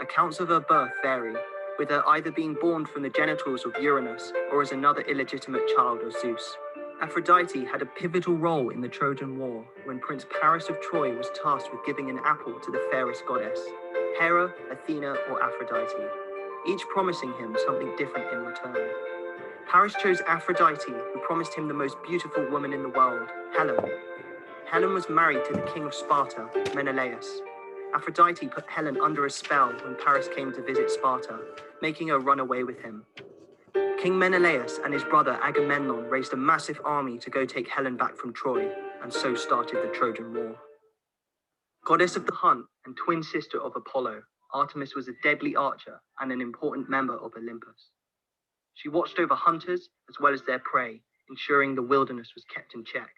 Accounts of her birth vary, with her either being born from the genitals of Uranus or as another illegitimate child of Zeus. Aphrodite had a pivotal role in the Trojan War when Prince Paris of Troy was tasked with giving an apple to the fairest goddess, Hera, Athena, or Aphrodite, each promising him something different in return. Paris chose Aphrodite, who promised him the most beautiful woman in the world, Helen. Helen was married to the king of Sparta, Menelaus. Aphrodite put Helen under a spell when Paris came to visit Sparta, making her run away with him. King Menelaus and his brother Agamemnon raised a massive army to go take Helen back from Troy, and so started the Trojan War. Goddess of the hunt and twin sister of Apollo, Artemis was a deadly archer and an important member of Olympus. She watched over hunters as well as their prey, ensuring the wilderness was kept in check.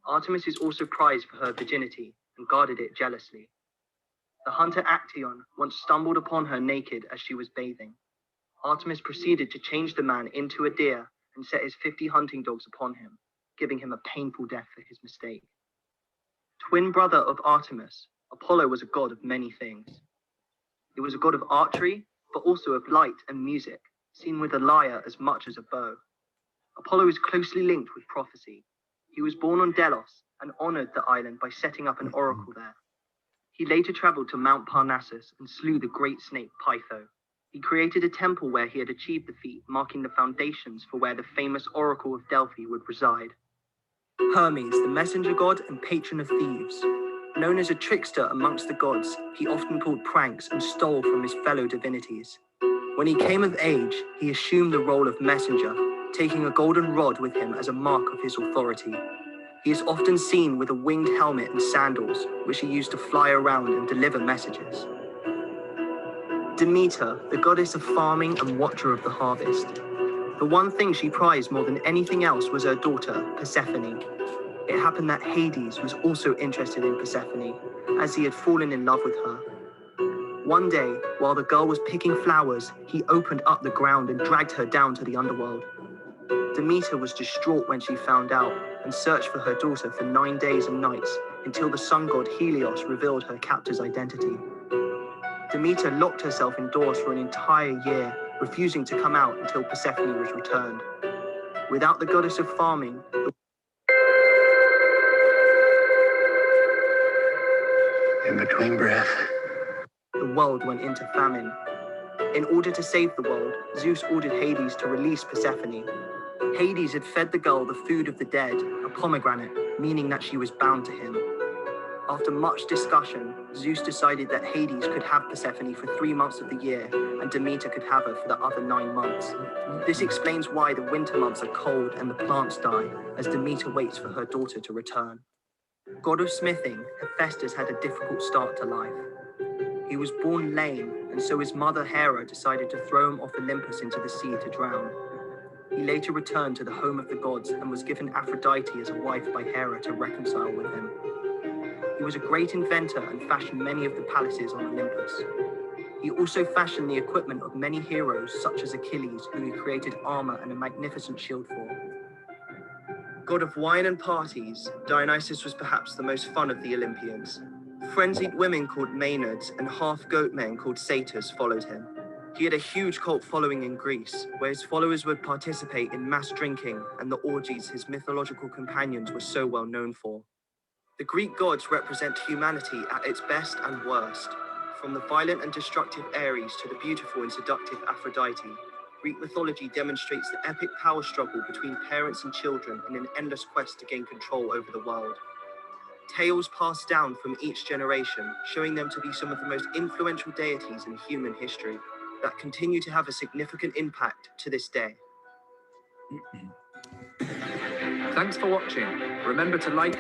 Artemis is also prized for her virginity and guarded it jealously. The hunter Actaeon once stumbled upon her naked as she was bathing. Artemis proceeded to change the man into a deer and set his 50 hunting dogs upon him, giving him a painful death for his mistake. Twin brother of Artemis, Apollo was a god of many things. He was a god of archery, but also of light and music, seen with a lyre as much as a bow. Apollo is closely linked with prophecy. He was born on Delos and honored the island by setting up an oracle there. He later traveled to Mount Parnassus and slew the great snake Pytho. He created a temple where he had achieved the feat, marking the foundations for where the famous Oracle of Delphi would reside. Hermes, the messenger god and patron of thieves. Known as a trickster amongst the gods, he often pulled pranks and stole from his fellow divinities. When he came of age, he assumed the role of messenger, taking a golden rod with him as a mark of his authority. He is often seen with a winged helmet and sandals, which he used to fly around and deliver messages. Demeter, the goddess of farming and watcher of the harvest. The one thing she prized more than anything else was her daughter, Persephone. It happened that Hades was also interested in Persephone, as he had fallen in love with her. One day, while the girl was picking flowers, he opened up the ground and dragged her down to the underworld. Demeter was distraught when she found out and searched for her daughter for 9 days and nights until the sun god Helios revealed her captor's identity. Demeter locked herself indoors for an entire year, refusing to come out until Persephone was returned. Without the goddess of farming, In between breath. The world went into famine. In order to save the world, Zeus ordered Hades to release Persephone. Hades had fed the girl the food of the dead, a pomegranate, meaning that she was bound to him. After much discussion, Zeus decided that Hades could have Persephone for 3 months of the year, and Demeter could have her for the other 9 months. This explains why the winter months are cold and the plants die, as Demeter waits for her daughter to return. God of smithing, Hephaestus had a difficult start to life. He was born lame, and so his mother Hera decided to throw him off Olympus into the sea to drown. He later returned to the home of the gods and was given Aphrodite as a wife by Hera to reconcile with him. He was a great inventor and fashioned many of the palaces on Olympus. He also fashioned the equipment of many heroes such as Achilles, who he created armor and a magnificent shield for. God of wine and parties, Dionysus was perhaps the most fun of the Olympians. Frenzied women called Maenads and half-goat men called satyrs followed him. He had a huge cult following in Greece, where his followers would participate in mass drinking and the orgies his mythological companions were so well known for. The Greek gods represent humanity at its best and worst. From the violent and destructive Ares to the beautiful and seductive Aphrodite, Greek mythology demonstrates the epic power struggle between parents and children in an endless quest to gain control over the world. Tales passed down from each generation, showing them to be some of the most influential deities in human history that continue to have a significant impact to this day. Thanks for watching. Remember to like.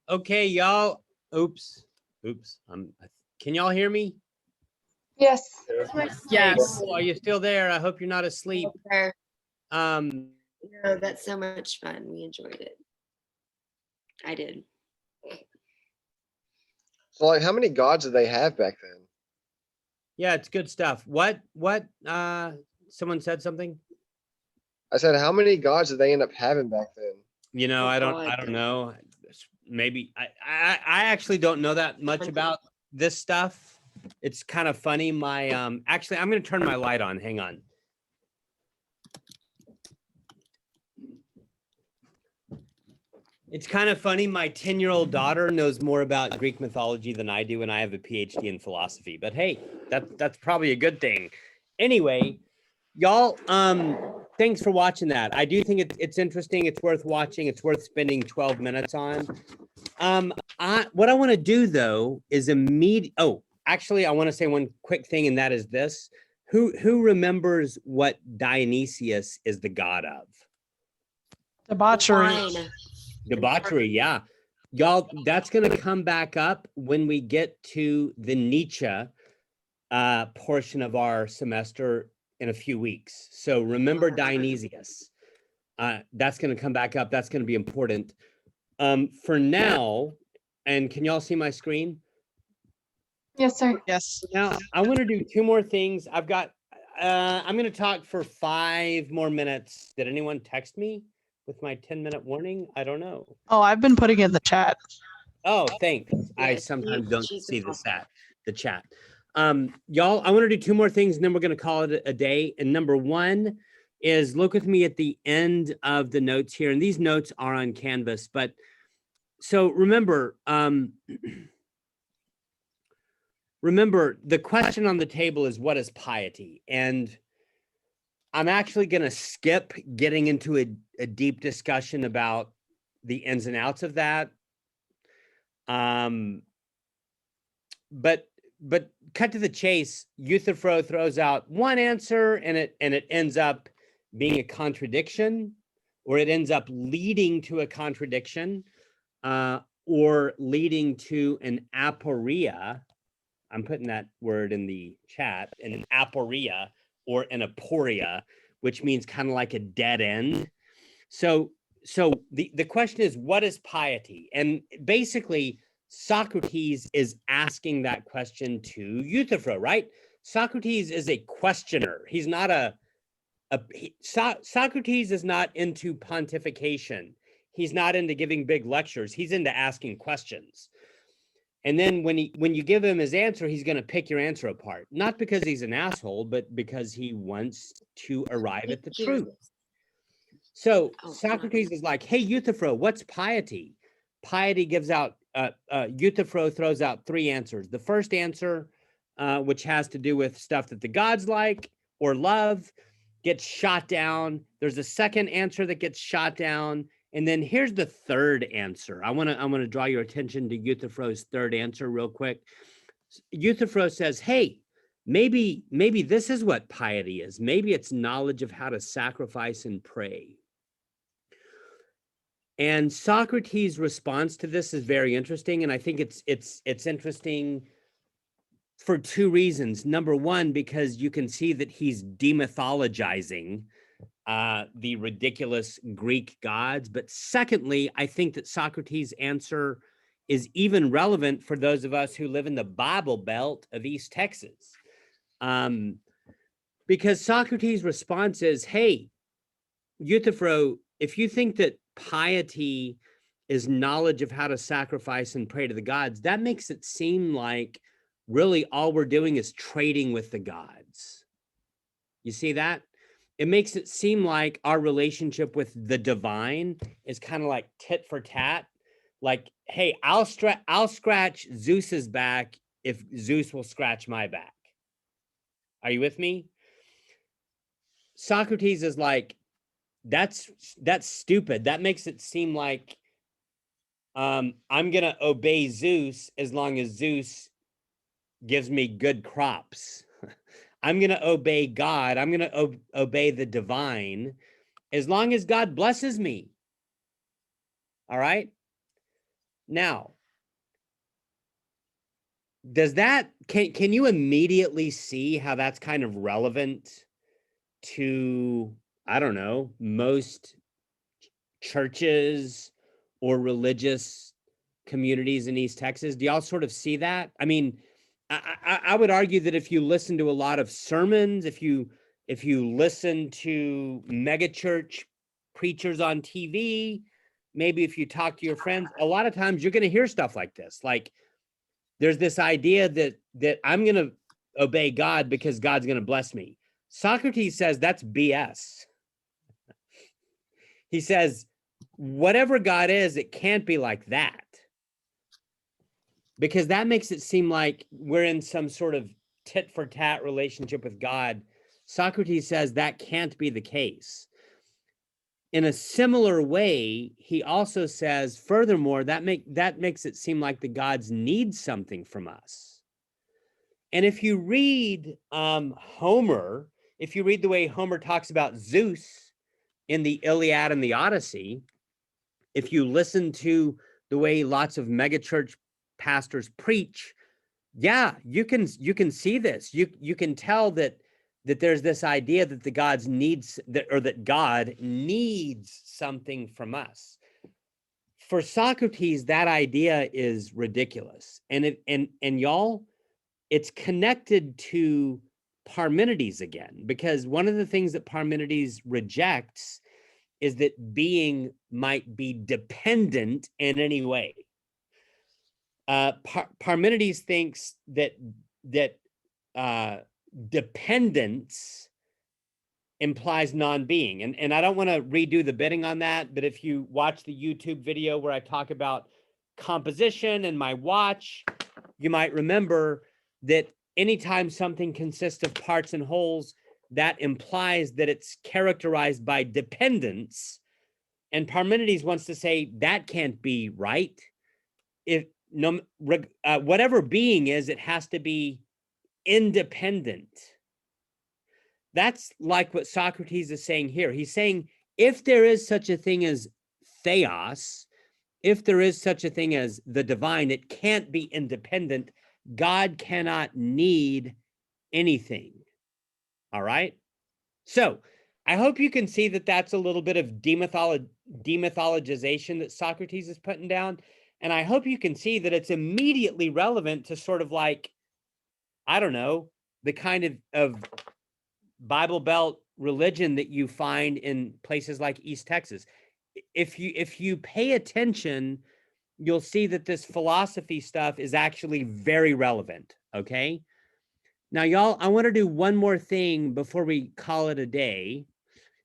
Okay, y'all. Oops. Can y'all hear me? Yes. Yes. Oh, are you still there? I hope you're not asleep. There. Um, No, that's so much fun. We enjoyed it. I did. So, like, how many gods did they have back then? yeah, it's good stuff. What? Someone said something? I said, how many gods did they end up having back then? You know, Oh, I don't God. know. Maybe I actually don't know that much about this stuff. It's kind of funny. My actually, I'm gonna turn my light on. Hang on. It's kind of funny. My 10-year-old daughter knows more about Greek mythology than I do, and I have a PhD in philosophy. But hey, that's probably a good thing. Anyway, y'all, thanks for watching that. I do think it's interesting. It's worth watching. It's worth spending 12 minutes on. What I want to do though is actually, I want to say one quick thing, and that is this. Who remembers what Dionysius is the god of? Debauchery. Wine. Debauchery, yeah. Y'all, that's going to come back up when we get to the Nietzsche portion of our semester in a few weeks. So remember Dionysius. That's going to come back up. That's going to be important. For now, and can y'all see my screen? Yes, sir. Yes. Now, I want to do 2 more things. I'm going to talk for 5 more minutes. Did anyone text me with my 10-minute warning? I don't know. Oh, I've been putting it in the chat. Oh, thanks. I Yes, sometimes don't she's see the the chat. the chat. Y'all, I want to do two more things and then we're going to call it a day. And number one is look with me at the end of the notes here. And these notes are on Canvas, but so remember, remember the question on the table is what is piety? And I'm actually going to skip getting into a deep discussion about the ins and outs of that. But cut to the chase, Euthyphro throws out one answer and it ends up being a contradiction, or it ends up leading to a contradiction, or leading to an aporia. I'm putting that word in the chat, an aporia or an aporia, which means kind of like a dead end. So the question is, what is piety? And basically, Socrates is asking that question to Euthyphro, right? Socrates is a questioner. He's not Socrates is not into pontification. He's not into giving big lectures. He's into asking questions. And then when you give him his answer, he's going to pick your answer apart. Not because he's an asshole, but because he wants to arrive at the truth. So Socrates is like, hey, Euthyphro, what's piety? Piety gives out, Euthyphro throws out three answers. The first answer, which has to do with stuff that the gods like or love, gets shot down. There's a second answer that gets shot down. And then here's the third answer. I want to draw your attention to Euthyphro's third answer real quick. Euthyphro says, hey, maybe this is what piety is. Maybe it's knowledge of how to sacrifice and pray. And Socrates' response to this is very interesting, and I think it's interesting for two reasons. Number one, because you can see that he's demythologizing the ridiculous Greek gods. But secondly, I think that Socrates' answer is even relevant for those of us who live in the Bible Belt of East Texas. Because Socrates' response is, hey, Euthyphro, if you think that piety is knowledge of how to sacrifice and pray to the gods, that makes it seem like really all we're doing is trading with the gods. You see that? It makes it seem like our relationship with the divine is kind of like tit for tat. Like, hey, I'll scratch Zeus's back if Zeus will scratch my back. Are you with me? Socrates is like, that's stupid. That makes it seem like I'm gonna obey Zeus as long as Zeus gives me good crops. I'm gonna obey God. I'm gonna obey the divine as long as God blesses me. All right. Now, does that can you immediately see how that's kind of relevant to, I don't know, most churches or religious communities in East Texas? Do y'all sort of see that? I mean, I would argue that if you listen to a lot of sermons, if you listen to megachurch preachers on TV, maybe if you talk to your friends, a lot of times you're going to hear stuff like this. Like, there's this idea that I'm going to obey God because God's going to bless me. Socrates says that's BS. He says, whatever God is, it can't be like that. Because that makes it seem like we're in some sort of tit for tat relationship with God. Socrates says that can't be the case. In a similar way, he also says, furthermore, that makes it seem like the gods need something from us. And if you read Homer, if you read the way Homer talks about Zeus in the Iliad and the Odyssey, if you listen to the way lots of megachurch pastors preach, yeah, you can see this. You can tell that there's this idea that the gods needs that, or that God needs something from us. For Socrates, that idea is ridiculous. And y'all, it's connected to Parmenides again, because one of the things that Parmenides rejects is that being might be dependent in any way. Parmenides thinks that dependence implies non-being. And I don't want to redo the bidding on that, but if you watch the YouTube video where I talk about composition and my watch, you might remember that anytime something consists of parts and wholes, that implies that it's characterized by dependence. And Parmenides wants to say that can't be right. If no, whatever being is, it has to be independent. That's like what Socrates is saying here. He's saying if there is such a thing as theos, if there is such a thing as the divine, it can't be independent. God cannot need anything. All right. So I hope you can see that that's a little bit of demythologization that Socrates is putting down. And I hope you can see that it's immediately relevant to sort of like, I don't know, the kind of Bible Belt religion that you find in places like East Texas. If you pay attention, you'll see that this philosophy stuff is actually very relevant. Okay. Now, y'all, I want to do one more thing before we call it a day.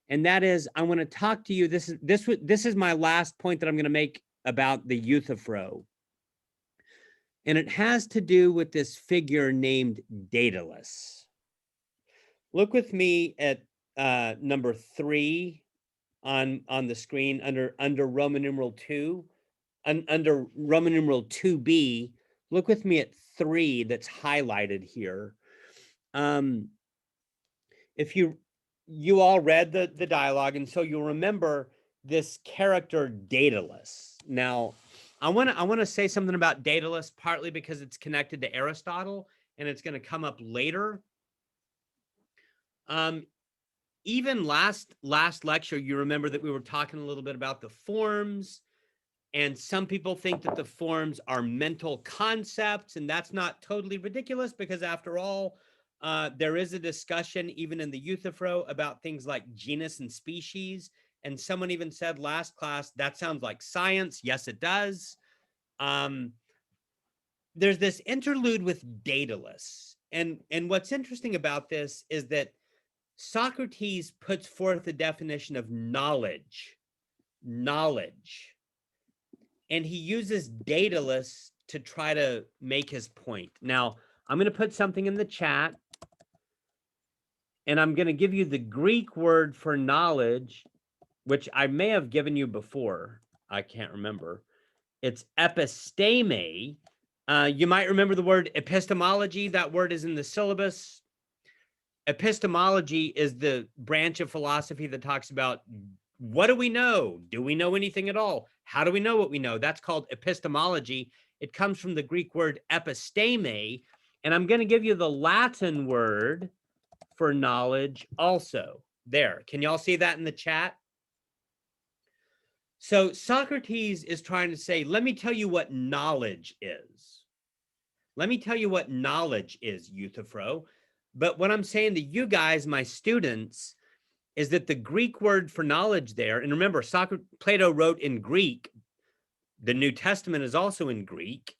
And that is, I want to talk to you. This is my last point that I'm going to make about the Euthyphro. And it has to do with this figure named Daedalus. Look with me at number 3 on the screen under Roman numeral 2, under Roman numeral 2b. Look with me at 3 that's highlighted here. If you all read the dialogue, and so you'll remember this character Daedalus. Now, I want to say something about Daedalus, partly because it's connected to Aristotle, and it's going to come up later. Even last lecture, you remember that we were talking a little bit about the forms, and some people think that the forms are mental concepts, and that's not totally ridiculous because after all, there is a discussion even in the Euthyphro about things like genus and species. And someone even said last class, that sounds like science. Yes, it does. There's this interlude with Daedalus. And what's interesting about this is that Socrates puts forth the definition of knowledge. And he uses Daedalus to try to make his point. Now, I'm going to put something in the chat, and I'm going to give you the Greek word for knowledge, which I may have given you before. I can't remember. It's episteme. You might remember the word epistemology. That word is in the syllabus. Epistemology is the branch of philosophy that talks about what do we know? Do we know anything at all? How do we know what we know? That's called epistemology. It comes from the Greek word episteme, and I'm going to give you the Latin word for knowledge also. There. Can y'all see that in the chat? So Socrates is trying to say, let me tell you what knowledge is. Let me tell you what knowledge is, Euthyphro. But what I'm saying to you guys, my students, is that the Greek word for knowledge there, and remember, Plato wrote in Greek. The New Testament is also in Greek.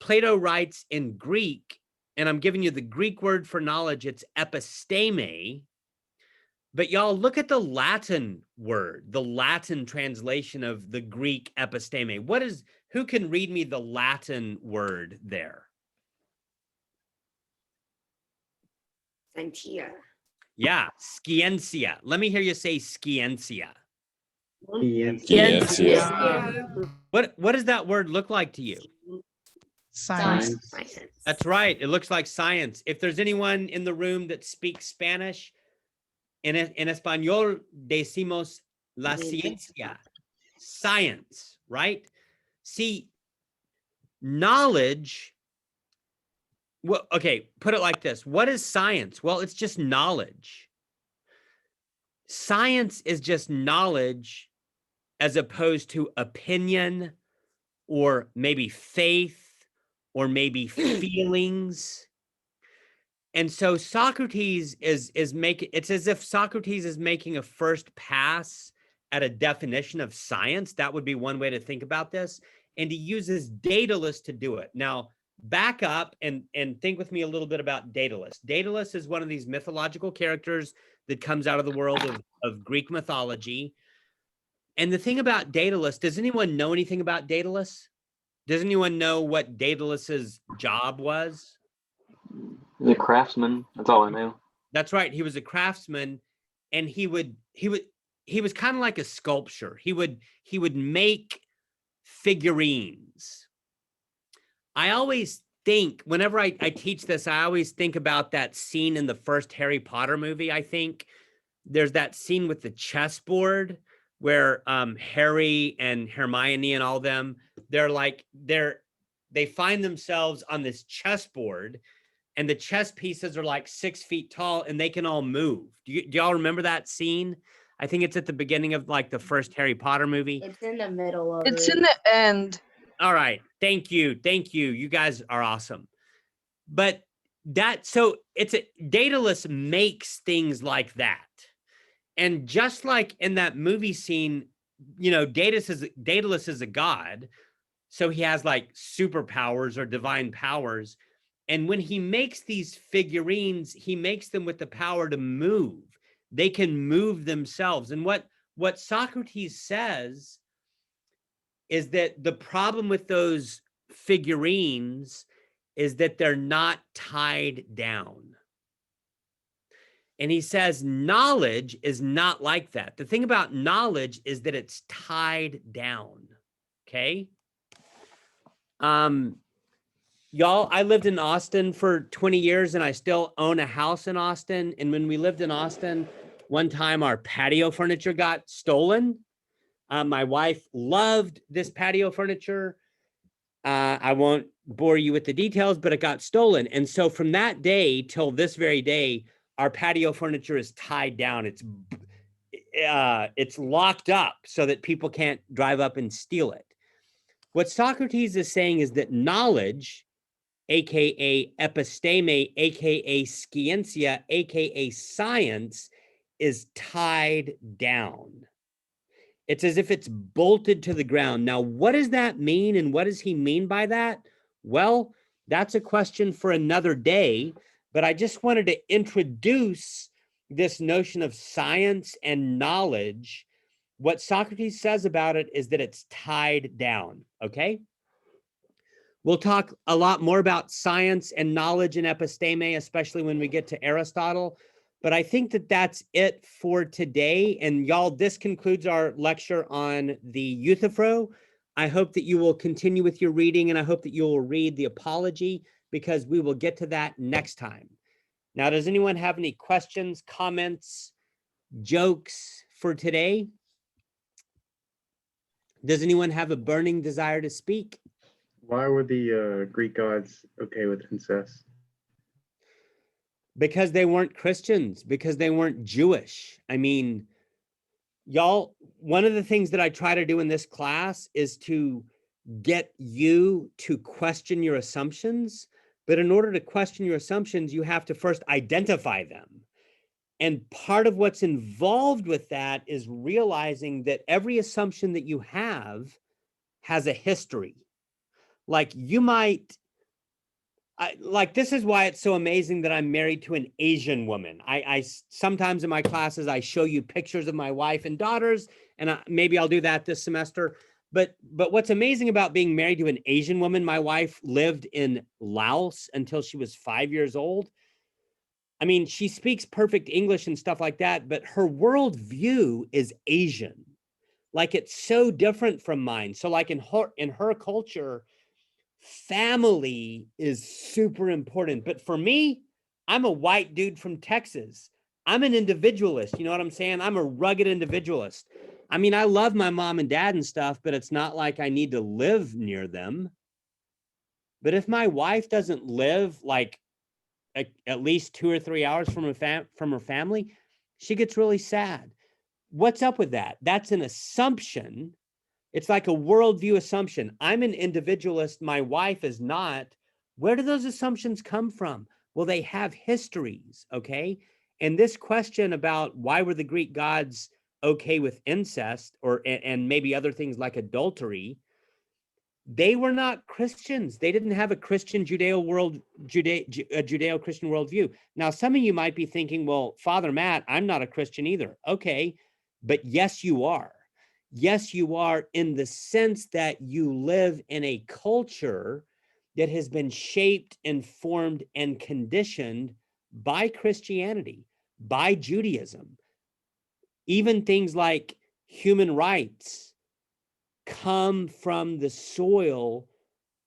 Plato writes in Greek, and I'm giving you the Greek word for knowledge. It's episteme. But y'all, look at the Latin word, the Latin translation of the Greek episteme. Who can read me the Latin word there? Scientia. Yeah, scientia. Let me hear you say scientia. Scientia. What does that word look like to you? Science. That's right. It looks like science. If there's anyone in the room that speaks Spanish, en español decimos la ciencia, science, right? See, knowledge. Well, okay, put it like this. What is science? Well, it's just knowledge. Science is just knowledge as opposed to opinion or maybe faith or maybe feelings. And so Socrates is making, it's as if Socrates is making a first pass at a definition of science. That would be one way to think about this. and he uses Daedalus to do it. Now, back up and think with me a little bit about Daedalus. Daedalus is one of these mythological characters that comes out of the world of Greek mythology. And the thing about Daedalus, does anyone know anything about Daedalus? Does anyone know what Daedalus's job was? He's a craftsman. That's all I know. That's right. He was a craftsman, and he was kind of like a sculptor. He would make figurines. I always think, whenever I teach this, I always think about that scene in the first Harry Potter movie. I think there's that scene with the chessboard where Harry and Hermione and all them, they find themselves on this chessboard, and the chess pieces are like 6 feet tall and they can all move. Do y'all remember that scene? I think it's at the beginning of like the first Harry Potter movie. It's in the middle of It's it. in the end. All right. Thank you. Thank you. You guys are awesome. But Daedalus makes things like that. And just like in that movie scene, you know, Daedalus is a god. So he has like superpowers or divine powers. And when he makes these figurines, he makes them with the power to move. They can move themselves. And what Socrates says is that the problem with those figurines is that they're not tied down. And he says knowledge is not like that. The thing about knowledge is that it's tied down. Okay. Y'all, I lived in Austin for 20 years and I still own a house in Austin. And when we lived in Austin, one time our patio furniture got stolen. My wife loved this patio furniture. I won't bore you with the details, but it got stolen. And so from that day till this very day, our patio furniture is tied down. It's locked up so that people can't drive up and steal it. What Socrates is saying is that knowledge, aka episteme, aka scientia, aka science, is tied down. It's as if it's bolted to the ground. Now, what does that mean? And what does he mean by that? Well, that's a question for another day, but I just wanted to introduce this notion of science and knowledge. What Socrates says about it is that it's tied down, okay? We'll talk a lot more about science and knowledge and episteme, especially when we get to Aristotle. But I think that that's it for today. And y'all, this concludes our lecture on the Euthyphro. I hope that you will continue with your reading, and I hope that you will read the Apology, because we will get to that next time. Now, does anyone have any questions, comments, jokes for today? Does anyone have a burning desire to speak? Why were the Greek gods okay with incest? Because they weren't Christians, because they weren't Jewish. I mean, y'all, one of the things that I try to do in this class is to get you to question your assumptions. But in order to question your assumptions, you have to first identify them. And part of what's involved with that is realizing that every assumption that you have has a history. Like you might, like this is why it's so amazing that I'm married to an Asian woman. I sometimes in my classes, I show you pictures of my wife and daughters, and maybe I'll do that this semester. But what's amazing about being married to an Asian woman, my wife lived in Laos until she was 5 years old. I mean, she speaks perfect English and stuff like that, but her worldview is Asian. Like it's so different from mine. So like in her culture, family is super important. But for me, I'm a white dude from Texas. I'm an individualist. You know what I'm saying? I'm a rugged individualist. I mean, I love my mom and dad and stuff, but it's not like I need to live near them. But if my wife doesn't live like at least 2 or 3 hours from her family, she gets really sad. What's up with that? That's an assumption. It's like a worldview assumption. I'm an individualist. My wife is not. Where do those assumptions come from? Well, they have histories, okay? And this question about why were the Greek gods okay with incest and maybe other things like adultery, they were not Christians. They didn't have a Christian Judeo-Christian worldview. Now, some of you might be thinking, well, Father Matt, I'm not a Christian either. Okay, but yes, you are. Yes, you are, in the sense that you live in a culture that has been shaped, informed, and conditioned by Christianity, by Judaism. Even things like human rights come from the soil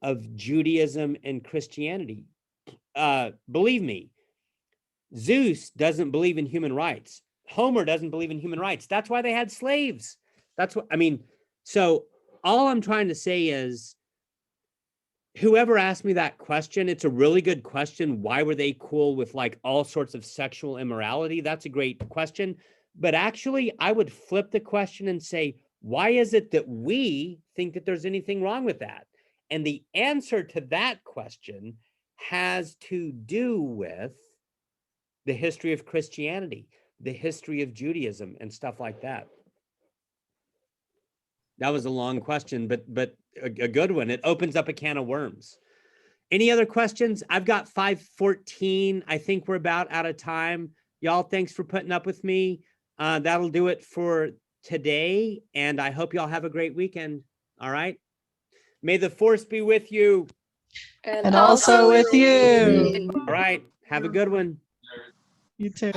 of Judaism and Christianity. Believe me, Zeus doesn't believe in human rights. Homer doesn't believe in human rights. That's why they had slaves. That's what I mean. So all I'm trying to say is, whoever asked me that question, it's a really good question. Why were they cool with like all sorts of sexual immorality? That's a great question. But actually, I would flip the question and say, why is it that we think that there's anything wrong with that? And the answer to that question has to do with the history of Christianity, the history of Judaism, and stuff like that. That was a long question, but a good one. It opens up a can of worms. Any other questions? I've got 5:14. I think we're about out of time. Y'all, thanks for putting up with me. That'll do it for today, and I hope y'all have a great weekend. All right? May the force be with you. And also with you. All right. Have a good one. You too.